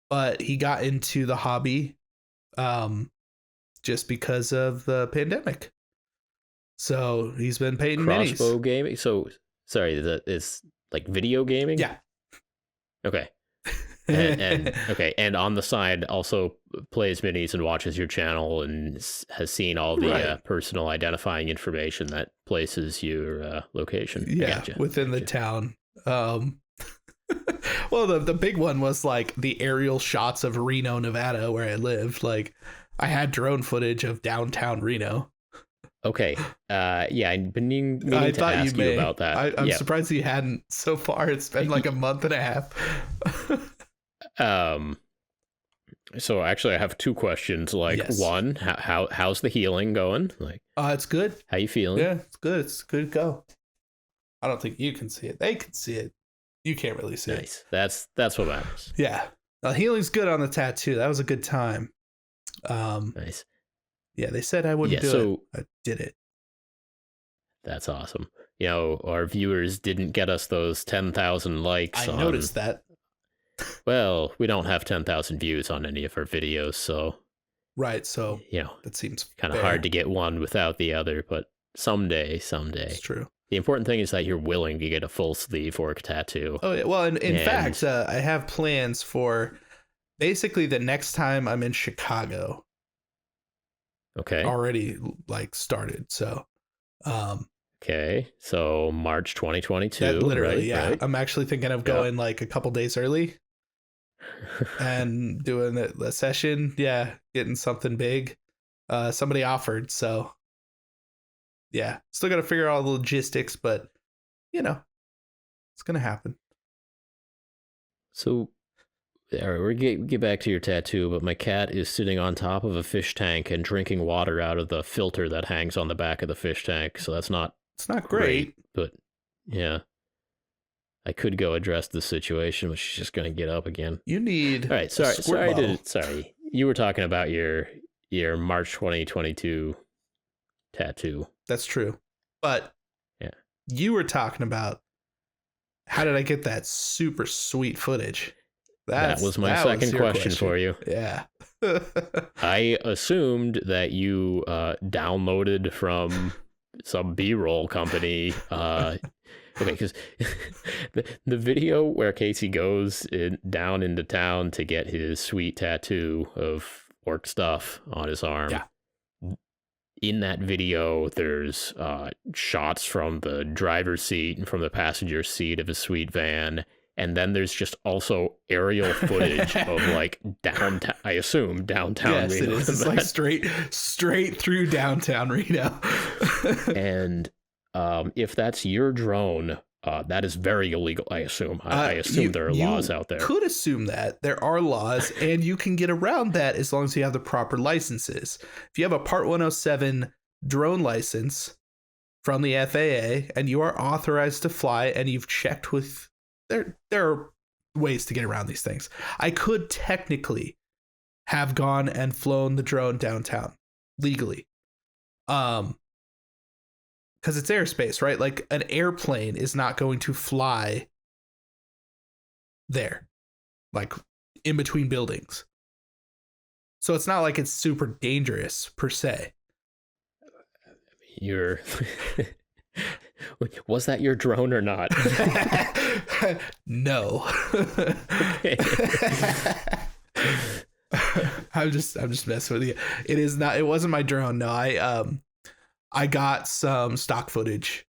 but he got into the hobby just because of the pandemic. So he's been painting minis. Crossbow gaming. So sorry, that is like video gaming. Yeah. Okay. and okay, and on the side also plays minis and watches your channel and has seen all the personal identifying information that places your location. Yeah, within the town. Well, the big one was like the aerial shots of Reno, Nevada, where I lived. Like, I had drone footage of downtown Reno. Okay. Yeah, I've been meaning to ask you about that. I'm surprised you hadn't so far. It's been like a month and a half. So actually I have two questions. Like, one, how's the healing going? Like, it's good. How you feeling? Yeah, it's good. It's good to go. I don't think you can see it. They can see it. You can't really see it. Nice. That's what matters. Yeah. Healing's good on the tattoo. That was a good time. Nice. Yeah, they said I wouldn't do it. I did it. That's awesome. You know, our viewers didn't get us those 10,000 likes. I noticed that. Well, we don't have 10,000 views on any of our videos, so... Right, so... You know, that seems kind of hard to get one without the other, but someday. It's true. The important thing is that you're willing to get a full sleeve orc tattoo. Oh, yeah. Well, in fact, I have plans for basically the next time I'm in Chicago. Okay. Already, like, started, so... Okay, so March 2022. Literally, right? I'm actually thinking of going like a couple days early and doing the session. Yeah, getting something big. Somebody offered, so yeah. Still got to figure out all the logistics, but you know, it's gonna happen. So, all right, we're get back to your tattoo, but my cat is sitting on top of a fish tank and drinking water out of the filter that hangs on the back of the fish tank. So that's not. It's not great, but yeah, I could go address the situation, but she's just gonna get up again. You need. All right, sorry. You were talking about your March 2022 tattoo. That's true, but yeah, you were talking about how did I get that super sweet footage? That was my second question for you. Yeah. I assumed that you downloaded from some B-roll company. Okay, because the video where Casey goes down into town to get his sweet tattoo of orc stuff on his arm. Yeah. In that video, there's shots from the driver's seat and from the passenger seat of his sweet van. And then there's just also aerial footage of like downtown, I assume downtown Reno. Yes, it is. It's like straight through downtown Reno. And if that's your drone, that is very illegal, I assume. I assume there are laws out there. You could assume that. There are laws, and you can get around that as long as you have the proper licenses. If you have a Part 107 drone license from the FAA, and you are authorized to fly, and you've checked with... There are ways to get around these things. I could technically have gone and flown the drone downtown legally. Because it's airspace, right? Like an airplane is not going to fly there, like in between buildings. So it's not like it's super dangerous per se. You're... Was that your drone or not? No. Okay. I'm just messing with you. It is not. It wasn't my drone. No, I got some stock footage.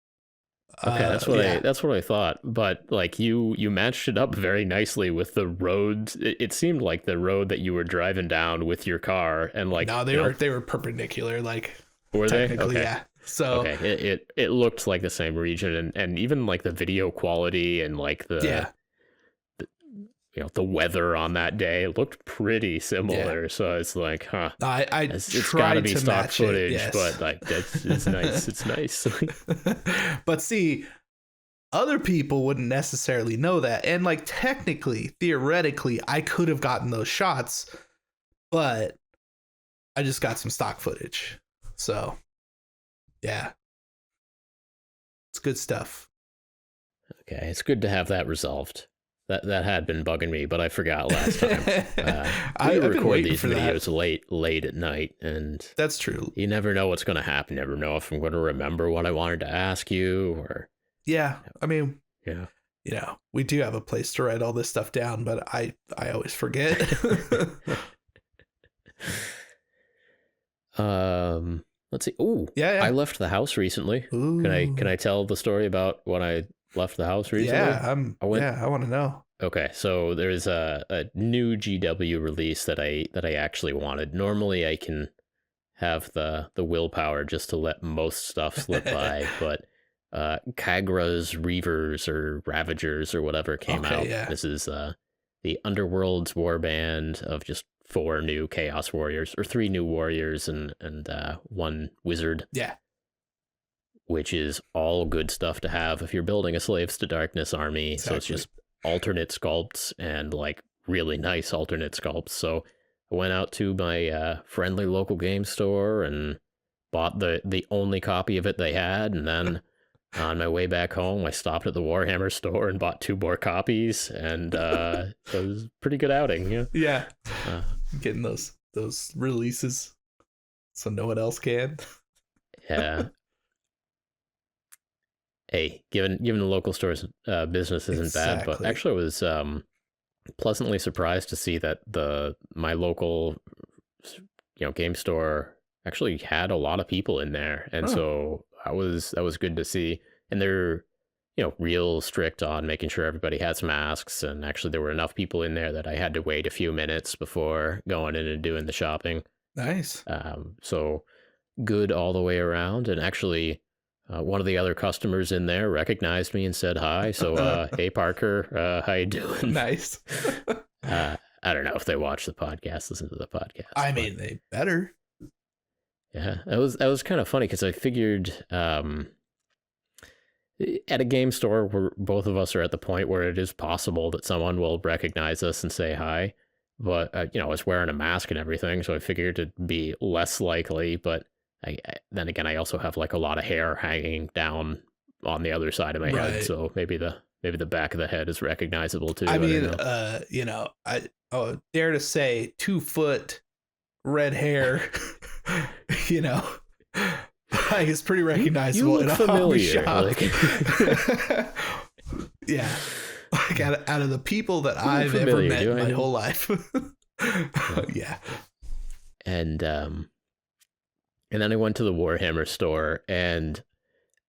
Okay, that's what I thought. But like you matched it up very nicely with the roads. It seemed like the road that you were driving down with your car, and like no, they were perpendicular. Like were they? Okay. Yeah. So okay, it looked like the same region, and even like the video quality and like the the weather on that day looked pretty similar. Yeah. So it's like, huh? It's got to be stock footage, yes. But like it's nice. It's nice. But see, other people wouldn't necessarily know that, and like technically, theoretically, I could have gotten those shots, but I just got some stock footage. So. Yeah. It's good stuff. Okay, it's good to have that resolved. That had been bugging me, but I forgot last time. I record these videos late at night, and that's true. You never know what's going to happen. You never know if I'm going to remember what I wanted to ask you, or yeah. I mean, yeah. we do have a place to write all this stuff down, but I always forget. Let's see. Oh, yeah. I left the house recently. Ooh. Can I tell the story about when I left the house recently? Yeah, I want to know. Okay, so there's a new GW release that I actually wanted. Normally I can have the willpower just to let most stuff slip by, but Kagra's Reavers or Ravagers or whatever came out. Yeah. This is the Underworlds warband of just 4 new Chaos Warriors, or 3 new Warriors and 1 Wizard. Yeah. Which is all good stuff to have if you're building a Slaves to Darkness army. Exactly. So it's just alternate sculpts and like really nice alternate sculpts. So I went out to my friendly local game store and bought the only copy of it they had, and then on my way back home, I stopped at the Warhammer store and bought 2 more copies, and so it was a pretty good outing. Yeah. Yeah. Getting those releases so no one else can. Yeah. Hey, given the local store's business isn't bad, but actually I was pleasantly surprised to see that my local game store actually had a lot of people in there, and so that was good to see. And they're real strict on making sure everybody has masks, and actually there were enough people in there that I had to wait a few minutes before going in and doing the shopping. Nice. So good all the way around. And actually one of the other customers in there recognized me and said hi. So hey Parker, how you doing? Nice. I don't know if they watch the podcast, listen to the podcast. I mean, they better. Yeah, that was kind of funny because I figured at a game store where both of us are at the point where it is possible that someone will recognize us and say hi, but I was wearing a mask and everything, so I figured it'd be less likely. But then again, I also have like a lot of hair hanging down on the other side of my head, so maybe the back of the head is recognizable too. I mean, I dare to say 2 foot red hair, like it's pretty recognizable. You look familiar. Yeah, like out of the people that I've ever met in my whole life. Yeah. And then I went to the Warhammer store, and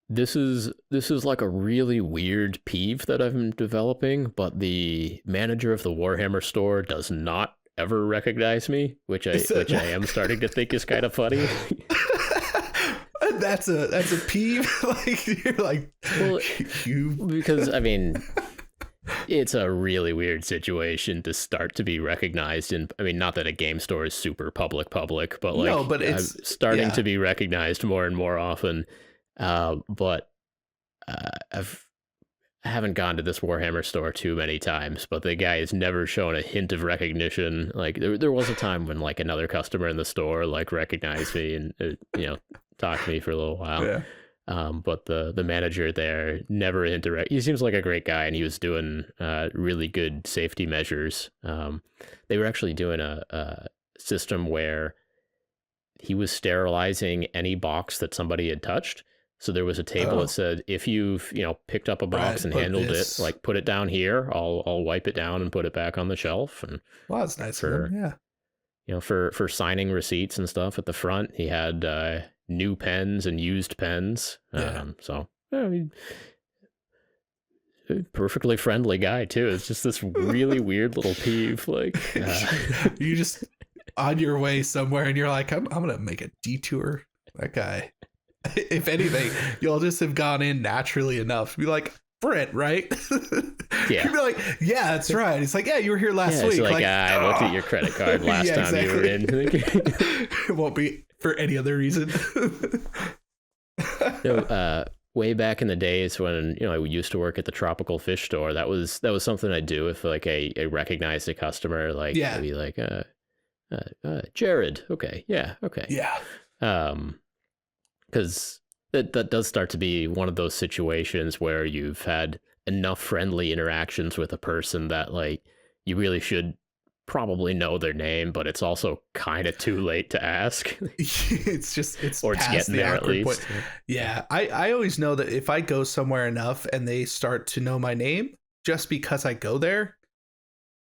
this is like a really weird peeve that I've been developing, but the manager of the Warhammer store does not ever recognize me, which I am starting to think is kind of funny. That's a peeve. Like you're like, well, because I mean, it's a really weird situation to start to be recognized in. I mean, not that a game store is super public, but like, no, but it's starting to be recognized more and more often. But I haven't gone to this Warhammer store too many times, but the guy has never shown a hint of recognition. Like there was a time when like another customer in the store like recognized me and talked to me for a little while. Yeah. But the manager there never interacted. He seems like a great guy, and he was doing really good safety measures. They were actually doing a system where he was sterilizing any box that somebody had touched. So there was a table that said, if you've picked up a box and handled it, like put it down here. I'll wipe it down and put it back on the shelf. And well, that's nice for him. Yeah. For signing receipts and stuff at the front, he had new pens and used pens. Perfectly friendly guy too. It's just this really weird little peeve. Like you just on your way somewhere and you're like, I'm gonna make a detour. That guy. If anything, you'll just have gone in naturally enough. Be like, Brent, right? Yeah. You'd be like, yeah, that's right. It's like, yeah, you were here last week. Like, I looked at your credit card last time you were in. It won't be for any other reason. Way back in the days when I used to work at the tropical fish store, that was something I'd do if like I recognized a customer. Like, I'd be like, Jared. Okay, yeah, okay, yeah. Because that does start to be one of those situations where you've had enough friendly interactions with a person that like you really should probably know their name, but it's also kind of too late to ask. it's or it's getting there at least. Yeah, I always know that if I go somewhere enough and they start to know my name, just because I go there,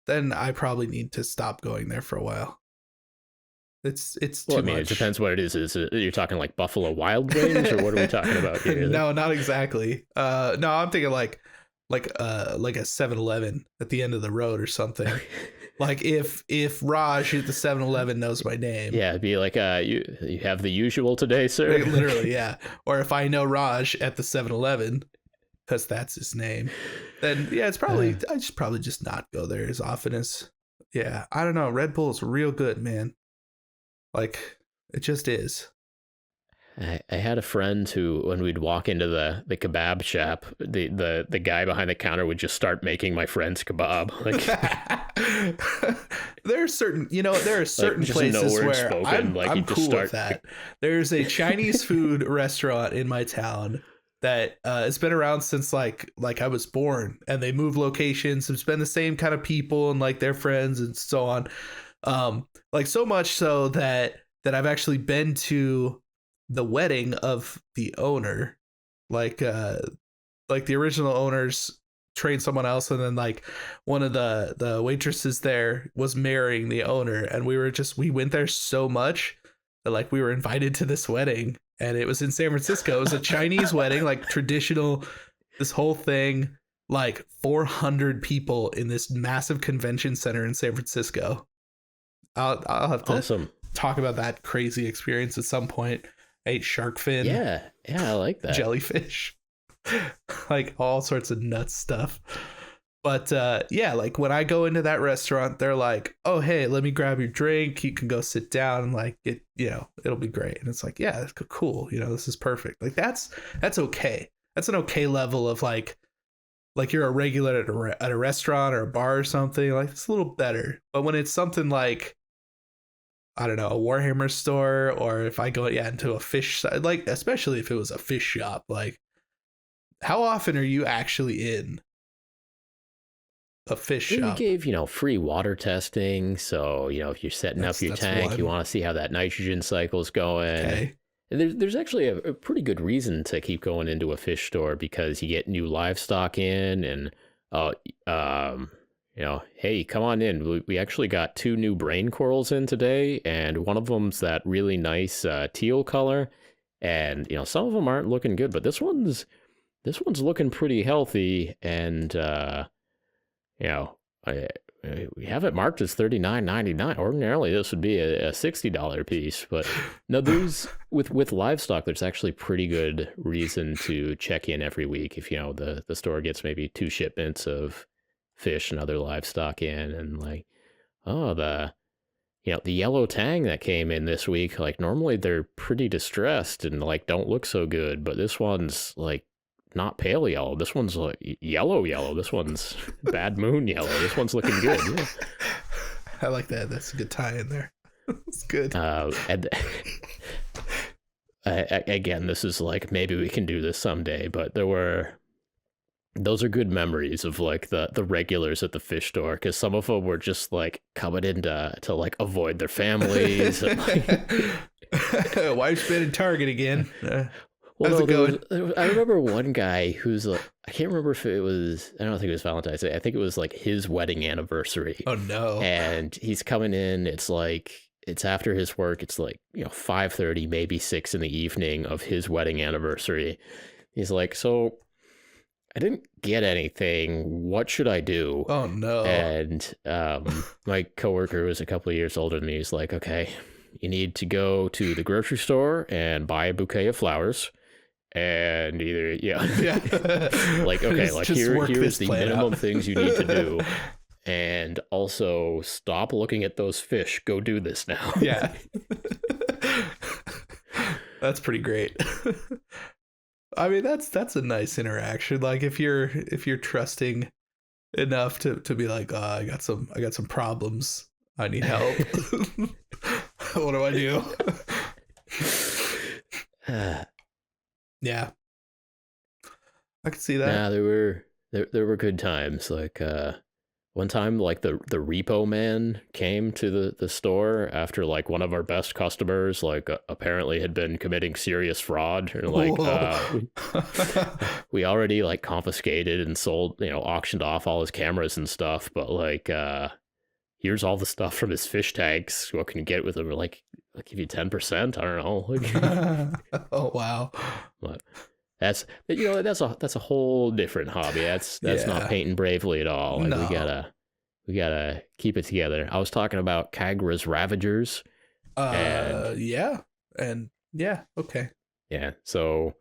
then I probably need to stop going there for a while. It's too much. It depends what it is. You're talking like Buffalo Wild Wings, or what are we talking about here? No, not exactly. No, I'm thinking like a 7-Eleven at the end of the road or something. Like if Raj at the 7-Eleven knows my name. Yeah, it'd be like you have the usual today, sir. Like, literally, yeah. Or if I know Raj at the 7-Eleven, because that's his name, then yeah, it's probably I should probably just not go there as often as I don't know. Red Bull's real good, man. Like, it just is. I had a friend who, when we'd walk into the kebab shop, the guy behind the counter would just start making my friend's kebab. Like, there are certain like, places where spoken, I'm cool with that. There's a Chinese food restaurant in my town that it's been around since like I was born, and they move locations. It's been the same kind of people and like their friends and so on. Like so much so that I've actually been to the wedding of the owner. Like the original owners trained someone else, and then like one of the waitresses there was marrying the owner, and we went there so much that like we were invited to this wedding, and it was in San Francisco. It was a Chinese wedding, like traditional, this whole thing, like 400 people in this massive convention center in San Francisco. I'll have to talk about that crazy experience at some point. I ate shark fin. Yeah, I like that. Jellyfish. Like all sorts of nuts stuff. But like when I go into that restaurant, they're like, oh, hey, let me grab your drink. You can go sit down and like it'll be great. And it's like, yeah, that's cool. This is perfect. Like that's okay. That's an okay level of like you're a regular at a restaurant or a bar or something. Like it's a little better. But when it's something like, I don't know, a Warhammer store, or if I go into a fish, like especially if it was a fish shop, like how often are you actually in a fish shop? We gave free water testing, so if you're setting up your tank, you want to see how that nitrogen cycle's going. Okay. And there's actually a pretty good reason to keep going into a fish store, because you get new livestock in, and hey, come on in. We actually got 2 new brain corals in today, and one of them's that really nice teal color, and some of them aren't looking good, but this one's looking pretty healthy, and we have it marked as $39.99. Ordinarily, this would be a $60 piece, but no, there's with livestock, there's actually pretty good reason to check in every week if the store gets maybe 2 shipments of fish and other livestock in, and like, oh, the yellow tang that came in this week, like normally they're pretty distressed and like don't look so good, but this one's like not pale yellow. This one's like yellow. This one's bad moon yellow. This one's looking good. Yeah. I like that. That's a good tie in there. It's good. And again, this is like, maybe we can do this someday, but those are good memories of like the regulars at the fish store, because some of them were just like coming in to like avoid their families. And, like, wife's been in Target again. How's it going? I remember one guy who's like, I can't remember if it was, I don't think it was Valentine's Day. I think it was like his wedding anniversary. Oh no. And he's coming in, it's after his work. It's like, 5:30, maybe 6 in the evening of his wedding anniversary. He's like, so I didn't get anything. What should I do? Oh no. And my coworker, who was a couple of years older than me, is like, okay, you need to go to the grocery store and buy a bouquet of flowers. And either, like, okay, like here's the minimum things you need to do. And also stop looking at those fish. Go do this now. Yeah. That's pretty great. I mean, that's a nice interaction. Like if you're trusting enough to be like, oh, I got some problems. I need help. What do I do? Yeah. I could see that. Yeah, there were good times. Like one time, like the repo man came to the store after like one of our best customers, like apparently had been committing serious fraud, and like we already like confiscated and sold, auctioned off all his cameras and stuff, but like here's all the stuff from his fish tanks. What can you get with him? We're like, I'll give you 10%. I don't know. Oh wow. But that's a whole different hobby. That's not painting bravely at all. Like, no. we gotta keep it together. I was talking about Kagra's Ravagers. Okay. Yeah, so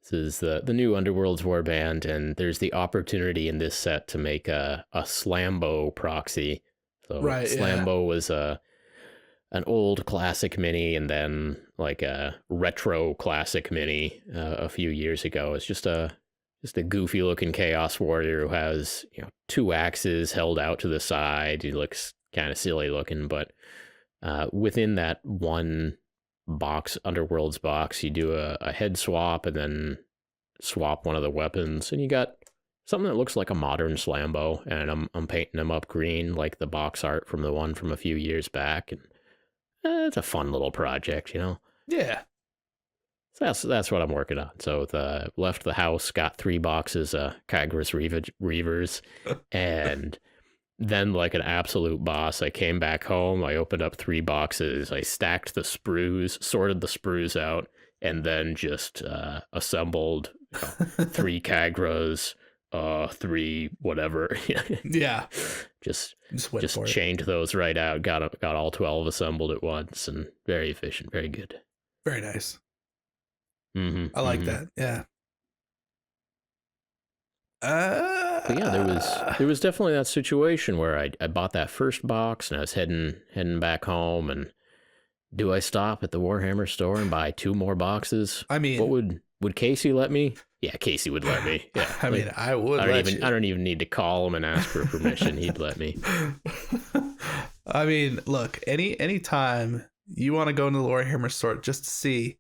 this is the new Underworlds warband, and there's the opportunity in this set to make a Slambo proxy. So right, Slambo was an old classic mini, and then like a retro classic mini a few years ago. It's just a goofy looking chaos warrior who has 2 axes held out to the side. He looks kind of silly looking, but within that one box, Underworlds box, you do a head swap and then swap one of the weapons, and you got something that looks like a modern Slambo. And I'm painting him up green like the box art from the one from a few years back, and it's a fun little project, Yeah. So that's what I'm working on. So left the house, got 3 boxes of Kagra's reavers, and then like an absolute boss, I came back home, I opened up 3 boxes, I stacked the sprues, sorted the sprues out, and then just assembled 3 Kagras, 3 whatever. Yeah. Just chained those right out, got all 12 assembled at once, and very efficient, very good. Very nice. Mm-hmm, I like that. Yeah. But yeah, there was definitely that situation where I bought that first box and I was heading back home, and do I stop at the Warhammer store and buy 2 more boxes? I mean, what would Casey let me? Yeah, Casey would let me. Yeah, I mean, I would. I don't even need to call him and ask for permission. He'd let me. I mean, look, any time you want to go into the Warhammer store just to see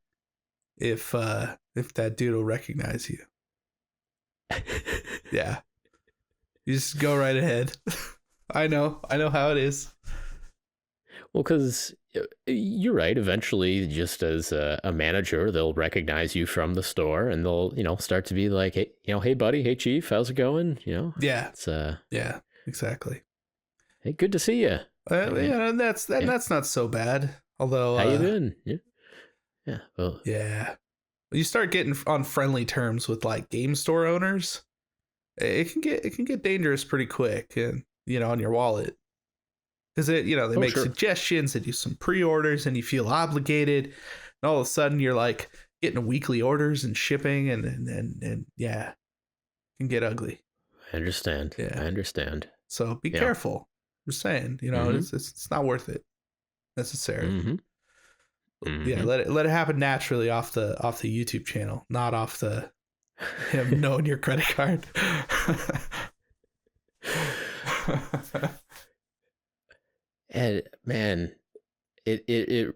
if that dude will recognize you. Yeah. You just go right ahead. I know how it is. Well, because you're right. Eventually, just as a manager, they'll recognize you from the store, and they'll, start to be like, hey, hey, buddy, hey, chief, how's it going? Yeah. It's yeah, exactly. Hey, good to see you. That's not so bad. Although, how you been? Yeah. Well, yeah. You start getting on friendly terms with like game store owners, it can get dangerous pretty quick, and on your wallet, because they make suggestions, they do some pre-orders, and you feel obligated, and all of a sudden you're like getting weekly orders and shipping, and yeah, it can get ugly. I understand. Yeah. I understand. So be careful. I'm just saying, it's not worth it necessarily. Yeah, let it happen naturally off the YouTube channel, not off the him knowing your credit card. And man, it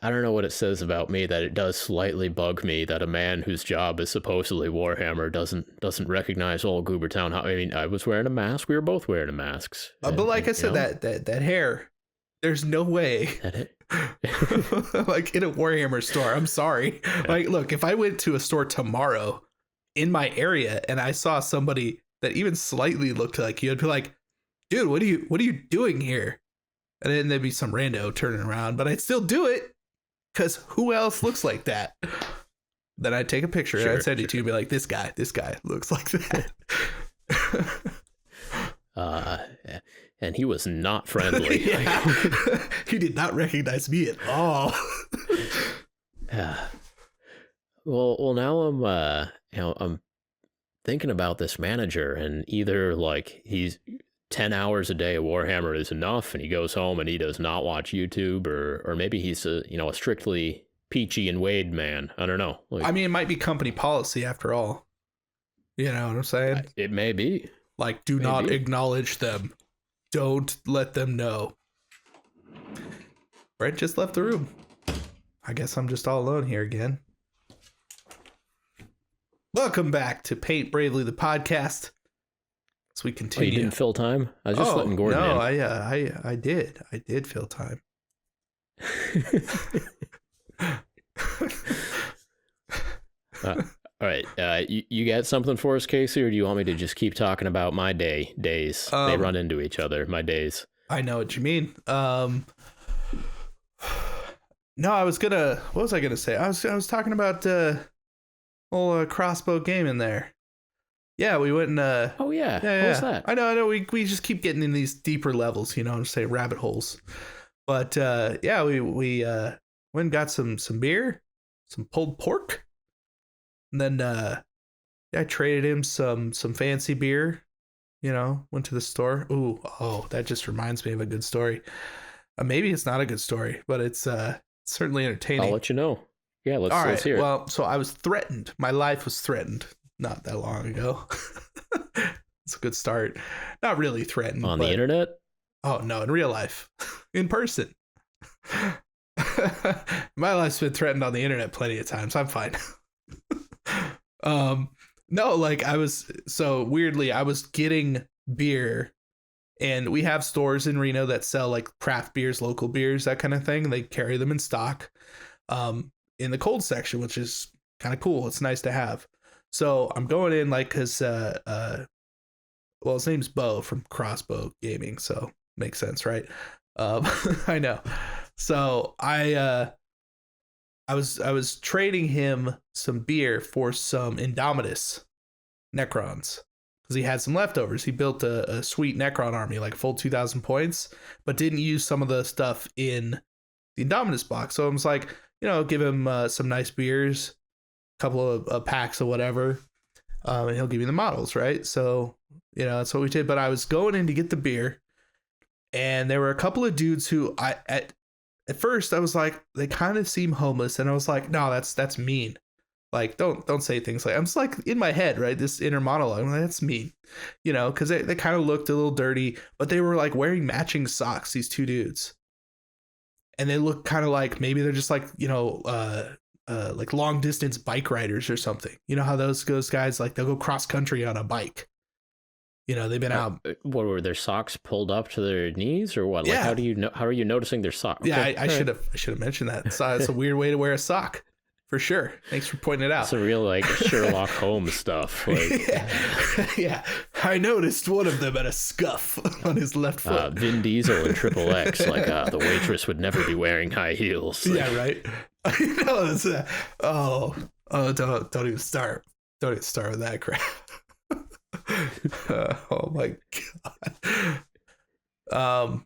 I don't know what it says about me that it does slightly bug me that a man whose job is supposedly Warhammer doesn't recognize old Goobertown. I mean, I was wearing a mask. We were both wearing masks. But like I said, that hair, there's no way. Like in a Warhammer store, I'm sorry. Like, look, if I went to a store tomorrow in my area and I saw somebody that even slightly looked like you, I'd be like, dude, what are you doing here? And then there'd be some rando turning around, but I'd still do it because who else looks like that? Then I'd take a picture and I'd send it to you and be like, this guy looks like that. And he was not friendly. He did not recognize me at all. Well, now I'm thinking about this manager, and either like he's 10 hours a day of Warhammer is enough, and he goes home and he does not watch YouTube, or maybe he's a strictly Peachy and Wade man. I don't know. Like, I mean, it might be company policy after all. You know what I'm saying? It may be. Like, do not acknowledge them. Don't let them know. Brent just left the room. I guess I'm just all alone here again. Welcome back to Paint Bravely, the podcast. as we Oh, you continue. didn't fill time? I was just letting Gordon no, in. I did fill time. All right. You got something for us, Casey, or do you want me to just keep talking about my days? They run into each other, my days. I know what you mean. No, what was I gonna say? I was talking about old crossbow game in there. Yeah, we went and Oh yeah. yeah. What was that? I know. We just keep getting in these deeper levels, say rabbit holes. But yeah, we went and got some beer, some pulled pork, and then I traded him some fancy beer. Went to the store. Oh, that just reminds me of a good story. Maybe it's not a good story, but it's certainly entertaining. I'll let you know. Yeah, All right. let's hear it. Well, so I was threatened. My life was threatened not that long ago. It's a good start. Not really threatened. On the internet? Oh, no, in real life. In person. My life's been threatened on the internet plenty of times. I'm fine. No, like I was getting beer, and we have stores in Reno that sell like craft beers, local beers, that kind of thing. They carry them in stock in the cold section, which is kind of cool. It's nice to have. So I'm going in like because well, his name's Bo from Crossbow Gaming, so makes sense, right? I know. So I was trading him some beer for some Indomitus Necrons because he had some leftovers. He built a sweet Necron army, like a full 2,000 points, but didn't use some of the stuff in the Indomitus box. So I was like, give him some nice beers, a couple of packs of whatever, and he'll give you the models, right? So, that's what we did. But I was going in to get the beer, and there were a couple of dudes who at first I was like, they kind of seem homeless, and I was like, no, that's mean. Like, don't say things like, I'm just like in my head, right? This inner monologue, I'm like, that's mean, because they kind of looked a little dirty, but they were like wearing matching socks, these two dudes. And they look kind of like maybe they're just like, like long distance bike riders or something. You know how those guys, like they'll go cross country on a bike. They've been out. What were their socks pulled up to their knees or what? Like, Yeah. how are you noticing their socks? Yeah, Okay. I should have mentioned that. It's a weird way to wear a sock, for sure. Thanks for pointing it out. It's a real like Sherlock Holmes stuff. Like, yeah. I noticed one of them had a scuff on his left foot. Vin Diesel and Triple X, like the waitress would never be wearing high heels. Like, yeah, right. It's don't even start. Don't even start with that crap. Oh my god.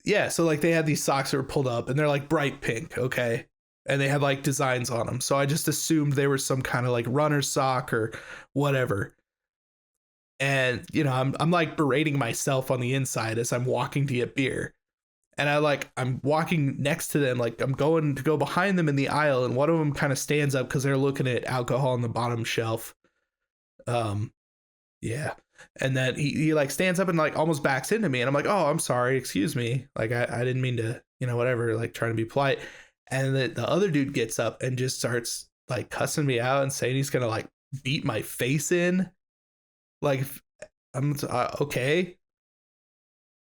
Yeah, so like they had these socks that were pulled up and they're like bright pink, okay, and they had like designs on them, so I just assumed they were some kind of like runner sock or whatever. And I'm like berating myself on the inside as I'm walking to get beer, and I'm walking next to them, like I'm going to go behind them in the aisle, and one of them kind of stands up because they're looking at alcohol on the bottom shelf. Yeah. And then he like stands up and like almost backs into me, and I'm like, oh, I'm sorry, excuse me, like I didn't mean to, whatever, like trying to be polite. And the other dude gets up and just starts like cussing me out and saying he's gonna like beat my face in. Like, I'm okay.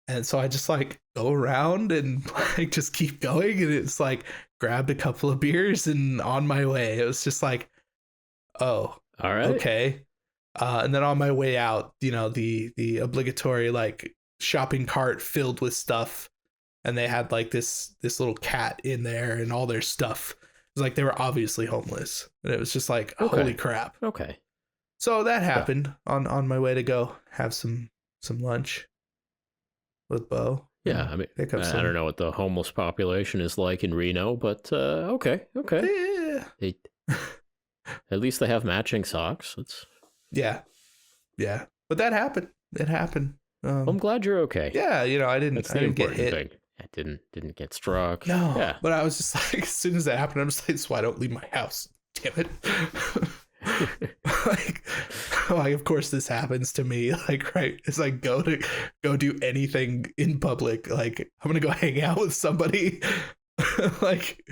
And so I just like go around and like just keep going, and it's like grabbed a couple of beers and on my way. It was just like, oh, all right, okay. And then on my way out, the obligatory like shopping cart filled with stuff, and they had like this little cat in there and all their stuff. It was like they were obviously homeless, and it was just like, holy crap. Okay. So that happened on my way to go have some lunch with Bo. Yeah, I mean, I don't know what the homeless population is like in Reno, but okay. Yeah. At least they have matching socks. Yeah. But that happened. It happened. I'm glad you're okay. Yeah, I didn't get hit. Thing. I didn't get struck. No. Yeah. But I was just like, as soon as that happened, I'm just like, that's why I don't leave my house. Damn it. like, of course this happens to me. Like, right. It's like go do anything in public. Like, I'm gonna go hang out with somebody. Like,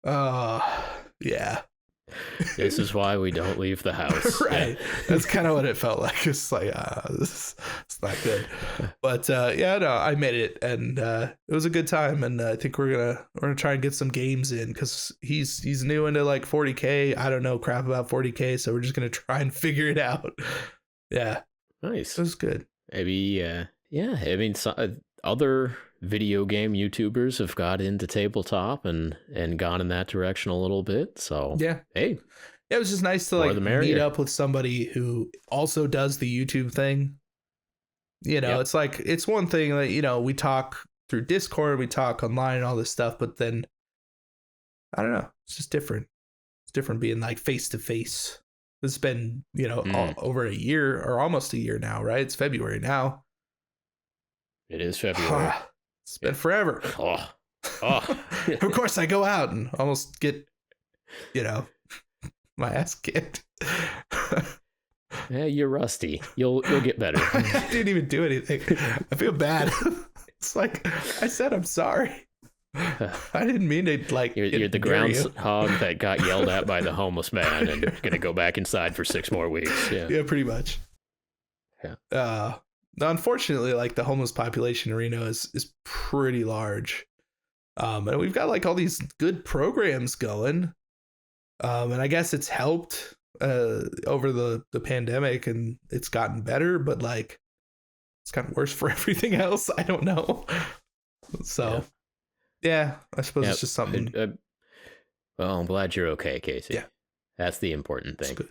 yeah. This is why we don't leave the house. Right. Yeah. That's kind of what it felt like. It's like, it's not good. But yeah, no, I made it, and it was a good time. And I think we're gonna try and get some games in, because he's new into like 40K. I don't know crap about 40K, so we're just gonna try and figure it out. Yeah, Nice. it was good. Maybe, yeah. I mean, other video game YouTubers have got into tabletop and gone in that direction a little bit. So Yeah. hey, It was just nice to more like the meet merrier. up with somebody who also does the YouTube thing. You know, Yep. it's like, it's one thing that, you know, we talk through Discord, we talk online and all this stuff, but then I don't know, it's just different. It's different being like face to face. It's been, you know, over a year, or almost a year now, right? It's February now. It is February. It's been forever. Oh. Of course, I go out and almost get, you know, my ass kicked. Yeah, you're rusty. You'll get better. I didn't even do anything. I feel bad. It's like, I said I'm sorry. I didn't mean to, like, You're the groundhog that got yelled at by the homeless man and gonna go back inside for 6 more weeks. Yeah, pretty much. Yeah. Unfortunately, like, the homeless population in Reno is pretty large. And we've got like all these good programs going. And I guess it's helped over the pandemic, and it's gotten better, but like it's gotten worse for everything else. I don't know. So yeah, I suppose it's just something. Well, I'm glad you're okay, Casey. Yeah. That's the important thing. Good.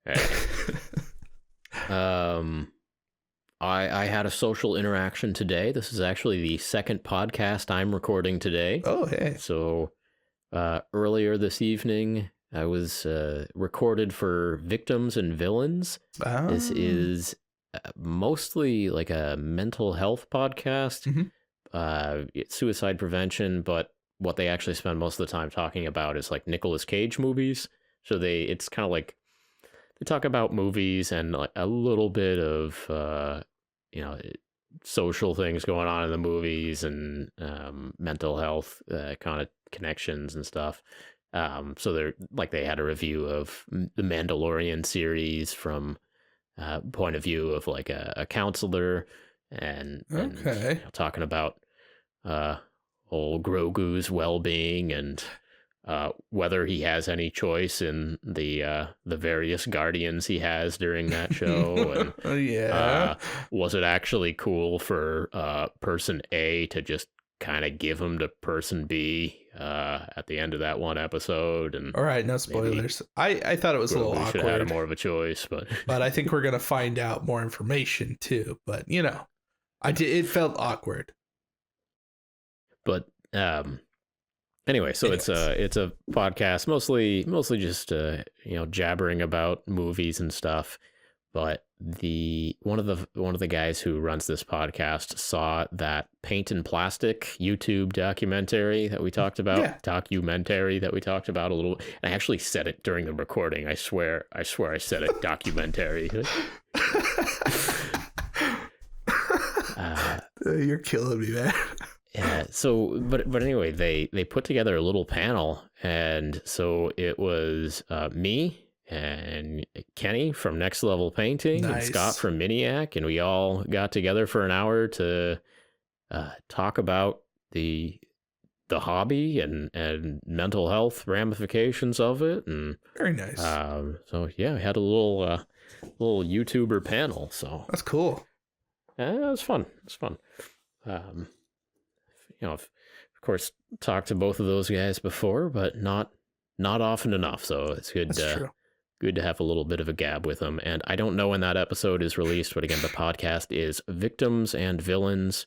All right. I had a social interaction today. This is actually the second podcast I'm recording today. Oh, hey. So earlier this evening, I was recorded for Victims and Villains. Oh. This is mostly like a mental health podcast. Mm-hmm. It's suicide prevention, but what they actually spend most of the time talking about is like Nicolas Cage movies. So it's kind of like they talk about movies and like a little bit of social things going on in the movies, and mental health kind of connections and stuff. So they had a review of the Mandalorian series from point of view of like a counselor, and talking about old Grogu's well-being, and whether he has any choice in the various guardians he has during that show, and was it actually cool for person A to just kind of give him to person B at the end of that one episode? And all right, no spoilers. I thought it was a little awkward. Should have had more of a choice, but but I think we're gonna find out more information too. But you know, it felt awkward. But anyway, so it's a podcast mostly just jabbering about movies and stuff. But one of the guys who runs this podcast saw that Paint and Plastic YouTube documentary that we talked about. Yeah. Documentary that we talked about a little. And I actually said it during the recording. I swear I said it. Documentary. You're killing me, man. Yeah. So, but anyway, they put together a little panel, and so it was me and Kenny from Next Level Painting, and Scott from Miniac, and we all got together for an hour to talk about the hobby and mental health ramifications of it, and very nice. So yeah, we had a little YouTuber panel. So that's cool. It was fun. Of course, talked to both of those guys before, but not often enough. So it's good. Good to have a little bit of a gab with them. And I don't know when that episode is released, but again, the podcast is Victims and Villains.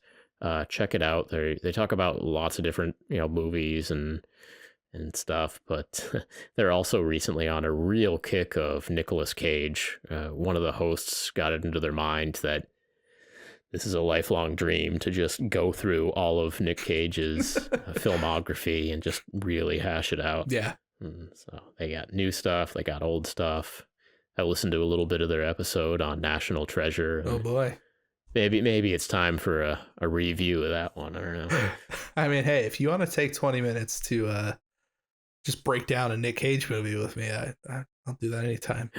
Check it out. They talk about lots of different movies and stuff, but they're also recently on a real kick of Nicolas Cage. One of the hosts got it into their mind that this is a lifelong dream to just go through all of Nick Cage's filmography and just really hash it out. Yeah. So they got new stuff, they got old stuff. I listened to a little bit of their episode on National Treasure. Oh boy. Maybe it's time for a review of that one. I don't know. I mean, hey, if you want to take 20 minutes to just break down a Nick Cage movie with me, I'll do that anytime.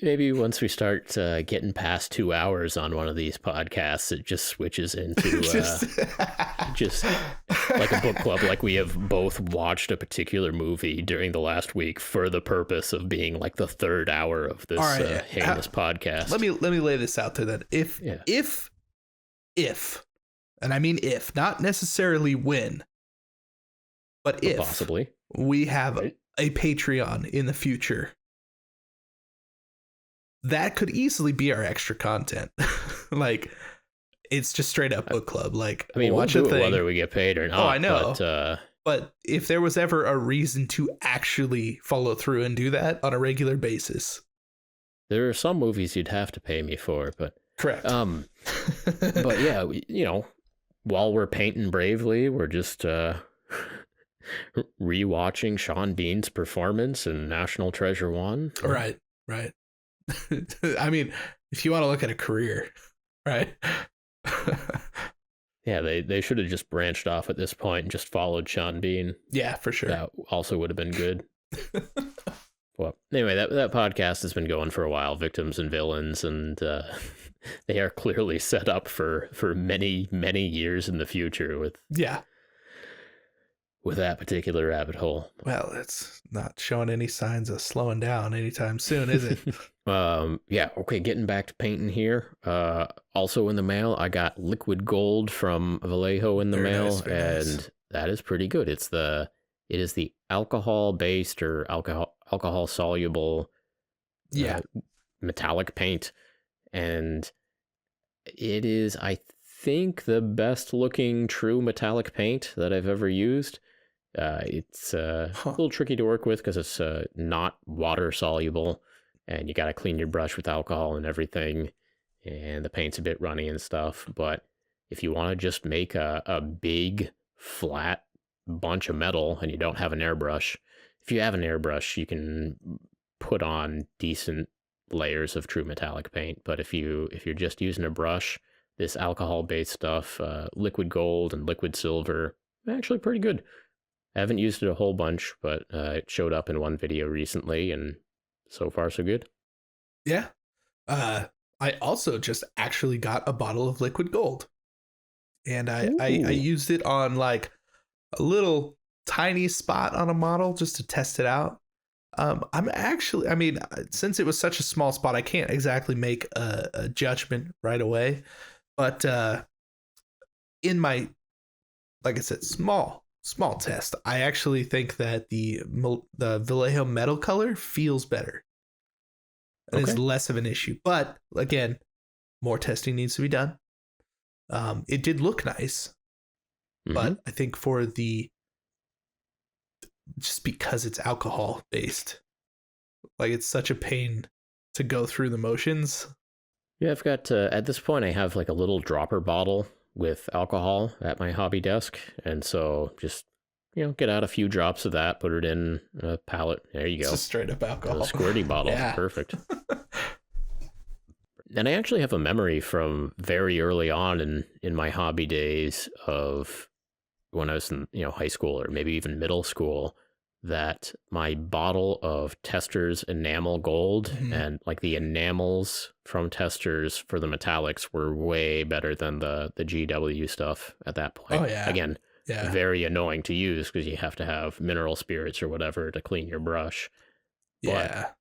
Maybe once we start getting past 2 hours on one of these podcasts, it just switches into just like a book club. Like we have both watched a particular movie during the last week for the purpose of being like the 3rd hour of this heinous podcast. Let me lay this out there then. If, and I mean if, not necessarily when, but if possibly we have a Patreon in the future, that could easily be our extra content. Like, it's just straight up book club. Like, I mean, watch we'll a do thing. it whether we get paid or not. Oh, I know. But if there was ever a reason to actually follow through and do that on a regular basis, there are some movies you'd have to pay me for. But correct. But yeah, while we're painting bravely, we're just rewatching Sean Bean's performance in National Treasure 1. Right. I mean, if you want to look at a career, right? Yeah, they should have just branched off at this point and just followed Sean Bean. Yeah, for sure. That also would have been good. Well, anyway, that podcast has been going for a while, Victims and Villains, and they are clearly set up for many, many years in the future with that particular rabbit hole. Well, it's not showing any signs of slowing down anytime soon, is it? Yeah, okay, getting back to painting here. Also in the mail, I got liquid gold from Vallejo in the mail, and that is pretty good. It is the alcohol-based or alcohol-soluble metallic paint, and it is, I think, the best looking true metallic paint that I've ever used. It's a little tricky to work with because it's not water soluble, and you got to clean your brush with alcohol and everything, and the paint's a bit runny and stuff. But if you want to just make a big flat bunch of metal and you don't have an airbrush, if you have an airbrush, you can put on decent layers of true metallic paint. But if you're just using a brush, this alcohol-based stuff, liquid gold and liquid silver, actually pretty good. I haven't used it a whole bunch, but it showed up in one video recently, and so far so good. Yeah. I also just actually got a bottle of liquid gold, and I used it on like a little tiny spot on a model just to test it out. Since it was such a small spot, I can't exactly make a judgment right away. But in my, like I said, small test, I actually think that the Vallejo metal color feels better. And is less of an issue. But again, more testing needs to be done. It did look nice, but I think just because it's alcohol based, like it's such a pain to go through the motions. Yeah, I've got, at this point, I have like a little dropper bottle with alcohol at my hobby desk. And so just, get out a few drops of that, put it in a pallet. There you go. Just straight up alcohol. A squirty bottle. Yeah. Perfect. And I actually have a memory from very early on in my hobby days of when I was in, high school or maybe even middle school, that my bottle of Testor's enamel gold and like the enamels from Testor's for the metallics were way better than the GW stuff at that point. Oh, yeah. Again, very annoying to use because you have to have mineral spirits or whatever to clean your brush. Yeah.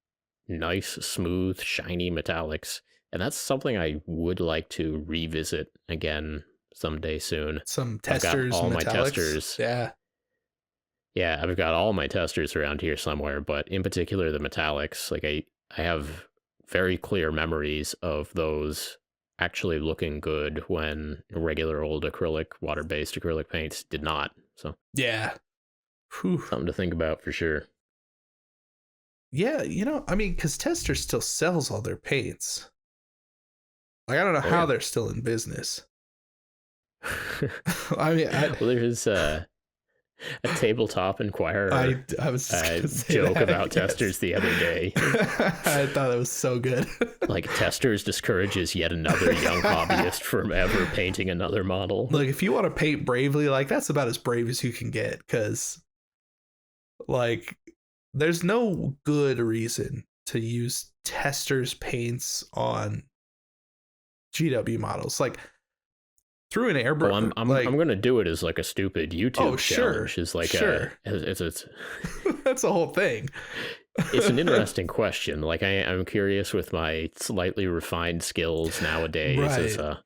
But nice, smooth, shiny metallics. And that's something I would like to revisit again someday soon. Some Testor's all metallics. My Testors. Yeah. Yeah, I've got all my Testors around here somewhere, but in particular the metallics. Like I have very clear memories of those actually looking good when regular old water-based acrylic paints did not. So yeah. Whew. Something to think about for sure. Yeah, because Testor still sells all their paints. Like, I don't know how they're still in business. Well, there's A tabletop inquirer I was just gonna say joke that, about yes. testers the other day. I thought it was so good. Like, testers discourages yet another young hobbyist from ever painting another model. Look, if you want to paint bravely, like that's about as brave as you can get, because like there's no good reason to use testers paints on GW models. Like through an airbrush. Oh, I'm gonna do it as like a stupid YouTube challenge. Is like it's that's the whole thing. It's an interesting question. Like I'm curious with my slightly refined skills nowadays as a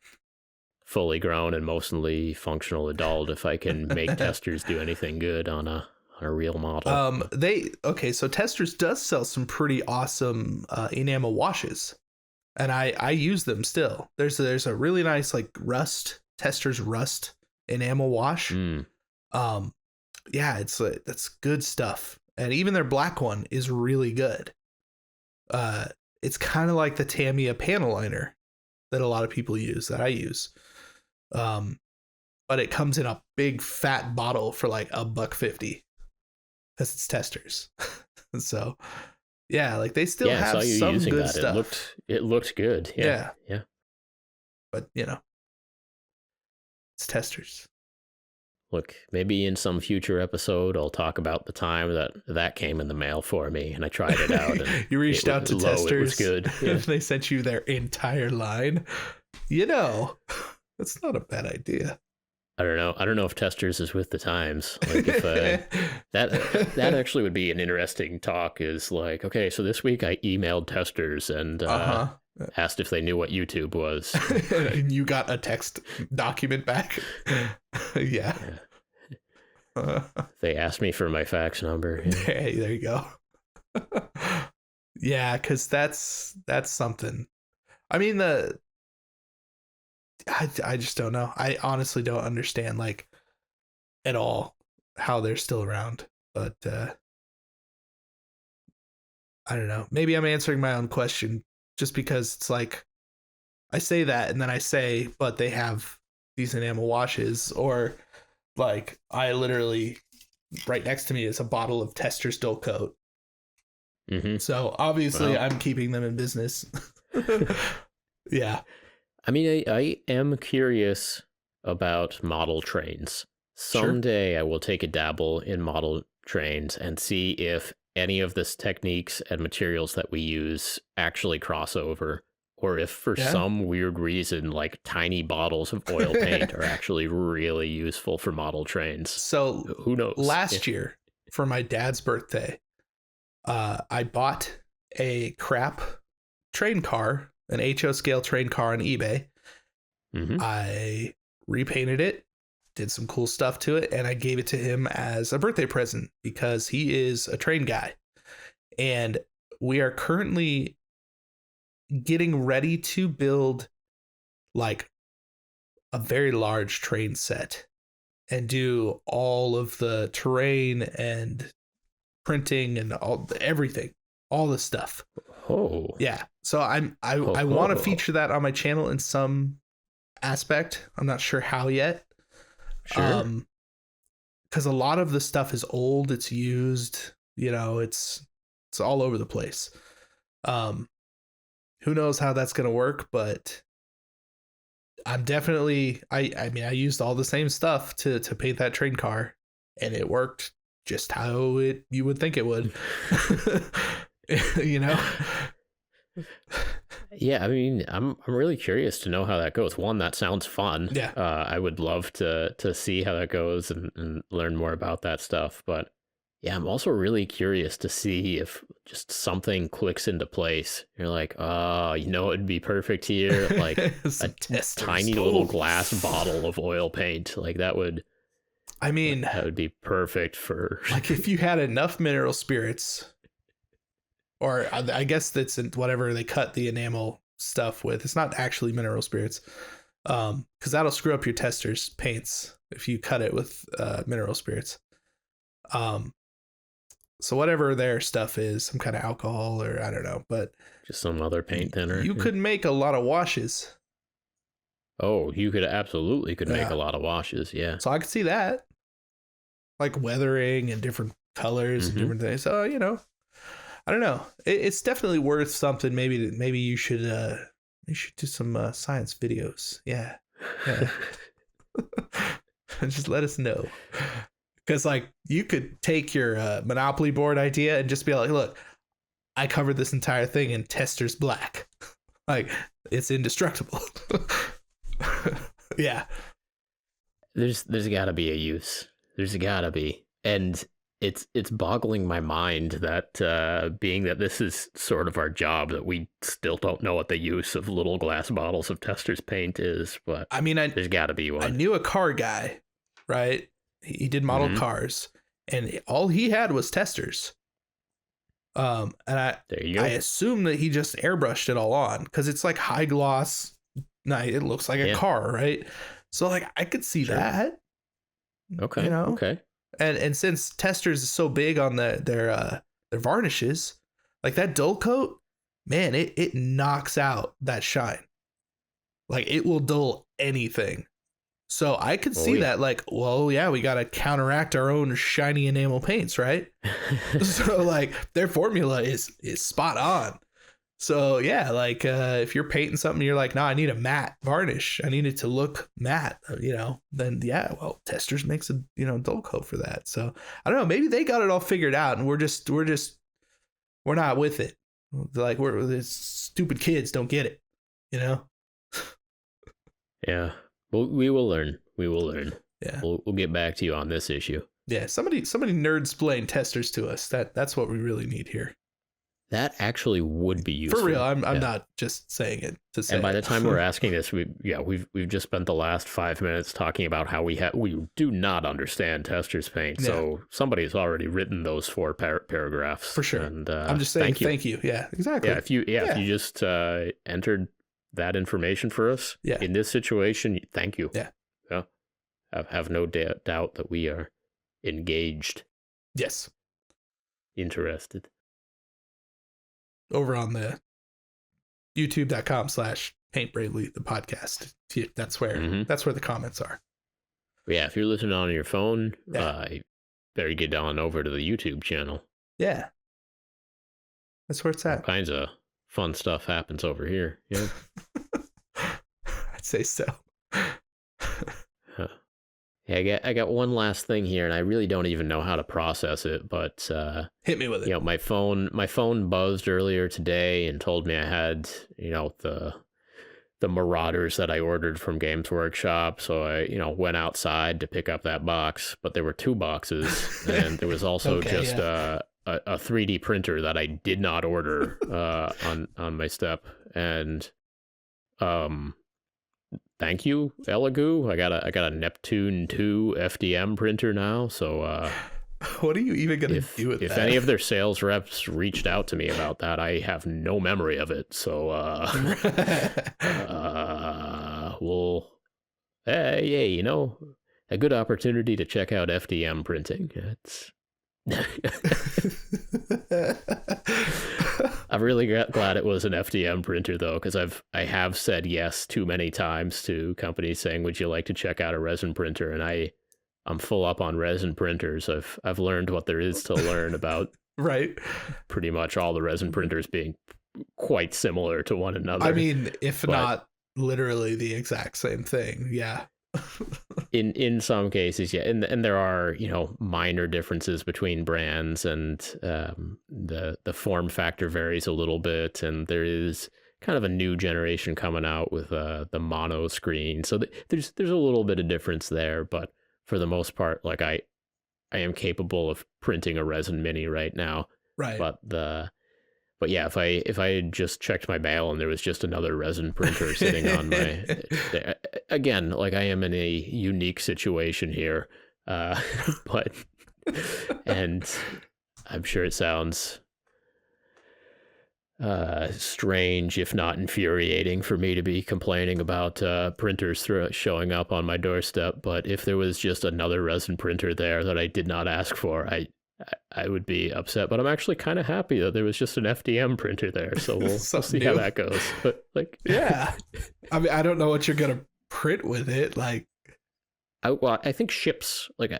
fully grown and mostly functional adult, if I can make testers do anything good on a real model. So Testers does sell some pretty awesome enamel washes, and I use them still. There's a really nice like Testors rust enamel wash. Yeah, that's good stuff. And even their black one is really good. It's kind of like the Tamiya panel liner that a lot of people use, that I use. But it comes in a big fat bottle for like $1.50 because it's Testers. So yeah, like they still have some good stuff. It looked good. Yeah. But it's Testers. Look, maybe in some future episode, I'll talk about the time that came in the mail for me, and I tried it out. And you reached out to Testers. It was good. Yeah. They sent you their entire line. That's not a bad idea. I don't know if Testers is with the times. Like if that actually would be an interesting talk. Is like, okay, so this week I emailed Testers and asked if they knew what YouTube was. And you got a text document back. Yeah. They asked me for my fax number. Yeah. Hey, there you go. Yeah, because that's something. I mean, I just don't know. I honestly don't understand like at all how they're still around. But I don't know. Maybe I'm answering my own question just because it's like I say that and then I say, but they have these enamel washes, or like I literally right next to me is a bottle of Testor's Dull Coat. Mm-hmm. So obviously I'm keeping them in business. Yeah. I mean, I am curious about model trains. Someday I will take a dabble in model trains and see if any of the techniques and materials that we use actually cross over, or if for some weird reason, like tiny bottles of oil paint are actually really useful for model trains. So who knows? Last year for my dad's birthday, I bought a crap train car, an HO scale train car on eBay. Mm-hmm. I repainted it, did some cool stuff to it, and I gave it to him as a birthday present because he is a train guy. And we are currently getting ready to build like a very large train set and do all of the terrain and printing and everything, all the stuff. Oh yeah. So I want to feature that on my channel in some aspect. I'm not sure how yet. Sure. Because a lot of the stuff is old, it's used, it's all over the place. Who knows how that's going to work, but I'm definitely, I mean, I used all the same stuff to paint that train car, and it worked just how you would think it would. Yeah, I mean, I'm really curious to know how that goes. One, that sounds fun. Yeah. I would love to see how that goes and learn more about that stuff. But yeah, I'm also really curious to see if just something clicks into place. You're like, oh, it'd be perfect here. Like a tiny little glass bottle of oil paint. Like that would be perfect for like if you had enough mineral spirits. Or I guess that's whatever they cut the enamel stuff with. It's not actually mineral spirits, because that'll screw up your Testor's paints if you cut it with mineral spirits. So whatever their stuff is, some kind of alcohol or I don't know, but just some other paint thinner. You could make a lot of washes. Oh, you could absolutely make a lot of washes. Yeah. So I could see that. like weathering and different colors and different things. So, you know, I don't know. It's definitely worth something. Maybe you should do some science videos. Yeah. And just let us know. Because like you could take your Monopoly board idea and just be like, look, I covered this entire thing in Testor's black. Like it's indestructible. Yeah. There's gotta be a use. There's gotta be. And it's boggling my mind that being that this is sort of our job, that we still don't know what the use of little glass bottles of Testor's paint is. But I mean, there's gotta be one. I knew a car guy, right? He did model cars, and all he had was Testors. And there you go. I assume that he just airbrushed it all on because it's like high gloss. It looks like a car, right? So like I could see that. Okay. You know? Okay. And since Testors is so big on their varnishes, like that dull coat, man, it knocks out that shine. Like it will dull anything. So I could see that, like, well, yeah, we got to counteract our own shiny enamel paints, right? So like their formula is spot on. So yeah, like if you're painting something, you're like, no, I need a matte varnish. I need it to look matte, you know, then yeah, well, Testors makes a, you know, dull coat for that. So I don't know, maybe they got it all figured out and we're not with it. Like we're stupid kids don't get it, you know? Yeah. Well, we will learn. Yeah. We'll get back to you on this issue. Yeah. Somebody nerdsplain Testors to us. That's what we really need here. That actually would be useful. For real, I'm not just saying it to say. And by it. the time we're asking this, we've just spent the last 5 minutes talking about how we do not understand Testor's paint. Yeah. So somebody's already written those 4 paragraphs for sure. And I'm just saying thank you. Yeah, exactly. Yeah, if you just entered that information for us in this situation, thank you. Yeah. Have no doubt that we are engaged. Yes. Interested. Over on the youtube.com/paintbravely, the podcast. That's where the comments are. Yeah, if you're listening on your phone, better get on over to the YouTube channel. Yeah. That's where it's at. All kinds of fun stuff happens over here. Yeah. I'd say so. Yeah, I got one last thing here, and I really don't even know how to process it, but hit me with it. You know, my phone buzzed earlier today and told me I had, you know, the Marauders that I ordered from Games Workshop. So I, you know, went outside to pick up that box, but there were 2 boxes, and there was also a 3D printer that I did not order on my step, and thank you, Elegoo. I got a Neptune 2 FDM printer now. So what are you even gonna do with that? If any of their sales reps reached out to me about that, I have no memory of it. So hey, you know, a good opportunity to check out FDM printing. It's I'm really glad it was an FDM printer though, because I have said yes too many times to companies saying, would you like to check out a resin printer? And I'm full up on resin printers. I've learned what there is to learn about right, pretty much all the resin printers being quite similar to one another. I mean, if not literally the exact same thing. Yeah. in some cases, yeah, and there are, you know, minor differences between brands, and the form factor varies a little bit, and there is kind of a new generation coming out with the mono screen, so there's a little bit of difference there, but for the most part, like I am capable of printing a resin mini right now, right? But yeah, if I had just checked my mail and there was just another resin printer sitting on my, again, like I am in a unique situation here, but, and I'm sure it sounds strange, if not infuriating, for me to be complaining about printers showing up on my doorstep. But if there was just another resin printer there that I did not ask for, I would be upset, but I'm actually kind of happy that there was just an FDM printer there. So we'll see how that goes. But like, yeah, I mean, I don't know what you're gonna print with it. Like, I think ships like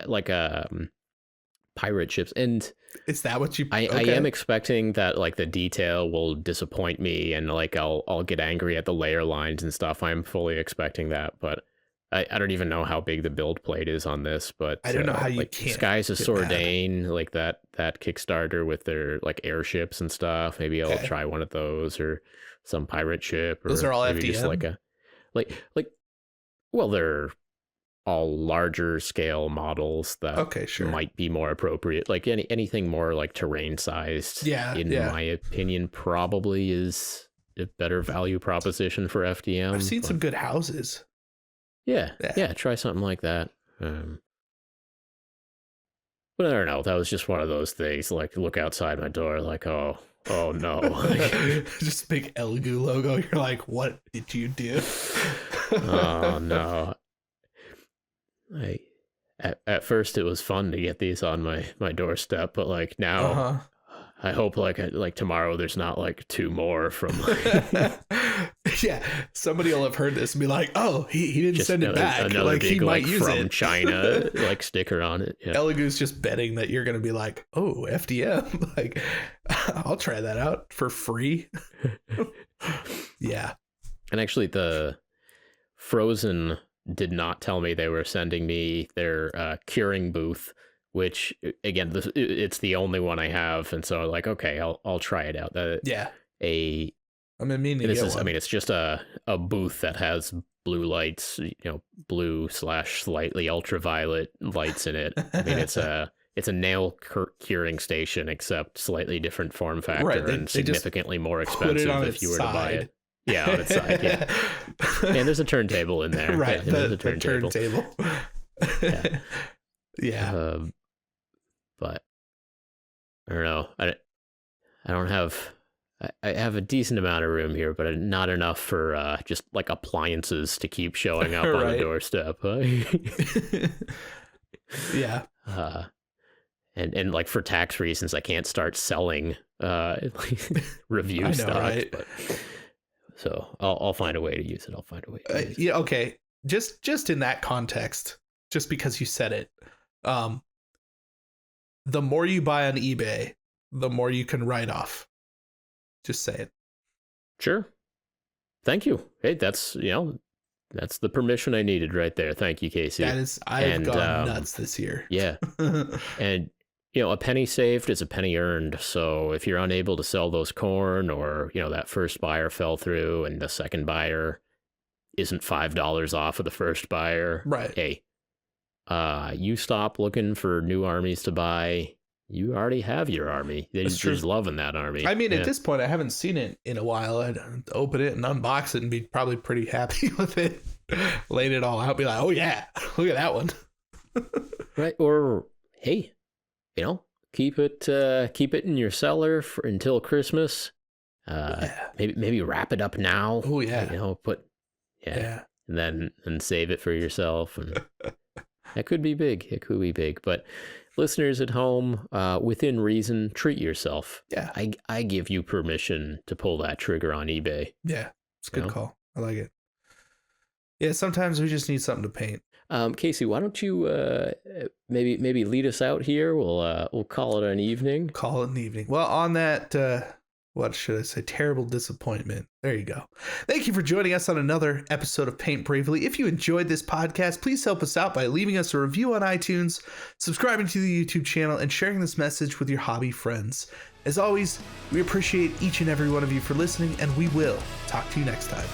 pirate ships. And is that what you? I am expecting that like the detail will disappoint me, and like I'll get angry at the layer lines and stuff. I'm fully expecting that, but I don't even know how big the build plate is on this. But I don't know how you like, can't. Skies of Sordain, like that Kickstarter with their like airships and stuff. Maybe I'll try one of those, or some pirate ship. Or those are all maybe FDM. Just like a well, they're all larger scale models that might be more appropriate. Like anything more like terrain sized, in my opinion, probably is a better value proposition for FDM. I've seen some good houses. Yeah, try something like that. But I don't know. That was just one of those things. Like, look outside my door, like, oh no, just big Elgu logo. You're like, what did you do? Oh no. At first it was fun to get these on my doorstep, but like now I hope like tomorrow there's not like two more from yeah, somebody will have heard this and be like, oh, he didn't send it back. Another like big, he might use from it. China like sticker on it. Yeah. Elugu's just betting that you're gonna be like, oh, FDM. Like, I'll try that out for free. Yeah. And actually the Frozen did not tell me they were sending me their curing booth, which again, it's the only one I have, and so like, okay, I'll try it out. It's just a booth that has blue lights, blue / slightly ultraviolet lights in it. I mean, it's a nail curing station, except slightly different form factor, and significantly more expensive if you were to buy it. Yeah, on its side. Yeah, and there's a turntable in there. Right, yeah, there's a turntable. Yeah. Yeah. But I don't know. I don't have. I have a decent amount of room here, but not enough for just like appliances to keep showing up on the doorstep. Yeah. And like for tax reasons, I can't start selling review stuff. Right? But, so I'll find a way to use it. Yeah. Okay. Just in that context, just because you said it, the more you buy on eBay, the more you can write off. Just say it. Sure. Thank you. Hey, that's that's the permission I needed right there. Thank you, Casey. I've gone nuts this year. Yeah. And a penny saved is a penny earned. So if you're unable to sell those corn, or that first buyer fell through and the second buyer isn't $5 off of the first buyer, right? Hey, you stop looking for new armies to buy. You already have your army. They're just loving that army. I mean, at this point, I haven't seen it in a while. I'd open it and unbox it and be probably pretty happy with it. Laid it all out, be like, oh yeah, look at that one. Right. Or hey, keep it in your cellar until Christmas. Maybe wrap it up now. Oh yeah. And then save it for yourself. And that could be big. It could be big, but. Listeners at home, within reason, treat yourself. Yeah. I give you permission to pull that trigger on eBay. Yeah, it's a good call. I like it. Yeah, sometimes we just need something to paint. Casey, why don't you maybe lead us out here? We'll call it an evening. Call it an evening. Well, on that, what should I say? Terrible disappointment. There you go. Thank you for joining us on another episode of Paint Bravely. If you enjoyed this podcast, please help us out by leaving us a review on iTunes, subscribing to the YouTube channel, and sharing this message with your hobby friends. As always, we appreciate each and every one of you for listening, and we will talk to you next time.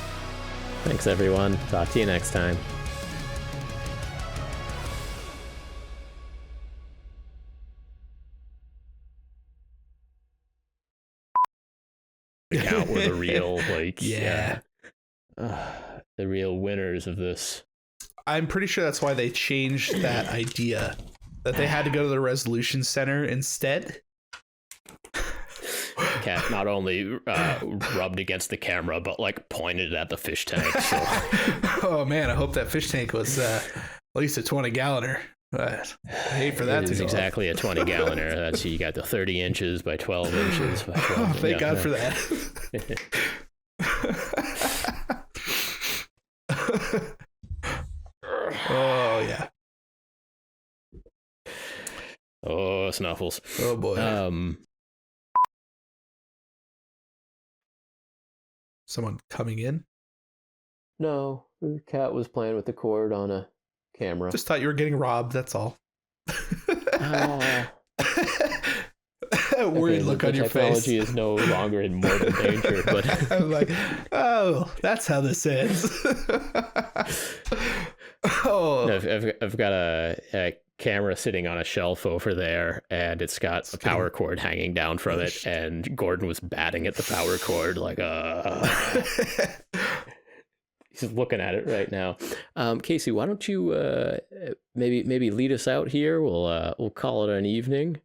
Thanks, everyone. Talk to you next time. Out were the real the real winners of this. I'm pretty sure that's why they changed that idea, that they had to go to the resolution center instead. Cat not only rubbed against the camera, but like pointed at the fish tank. So. Oh man, I hope that fish tank was at least a 20-galloner. I hate for that to go exactly off. A 20-galloner. That's you got the 30 inches by 12 inches. By 12. Oh, thank God for that. Oh yeah. Oh, Snuffles. Oh boy. Someone coming in? No, the cat was playing with the cord on a camera. Just thought you were getting robbed, that's all. Worried look on your face. Technology is no longer in mortal danger, but I'm like, oh, that's how this ends. Oh, I've got a camera sitting on a shelf over there, and it's got a power cord hanging down from it, and Gordon was batting at the power cord like he's looking at it right now. Casey, why don't you maybe lead us out here? We'll call it an evening.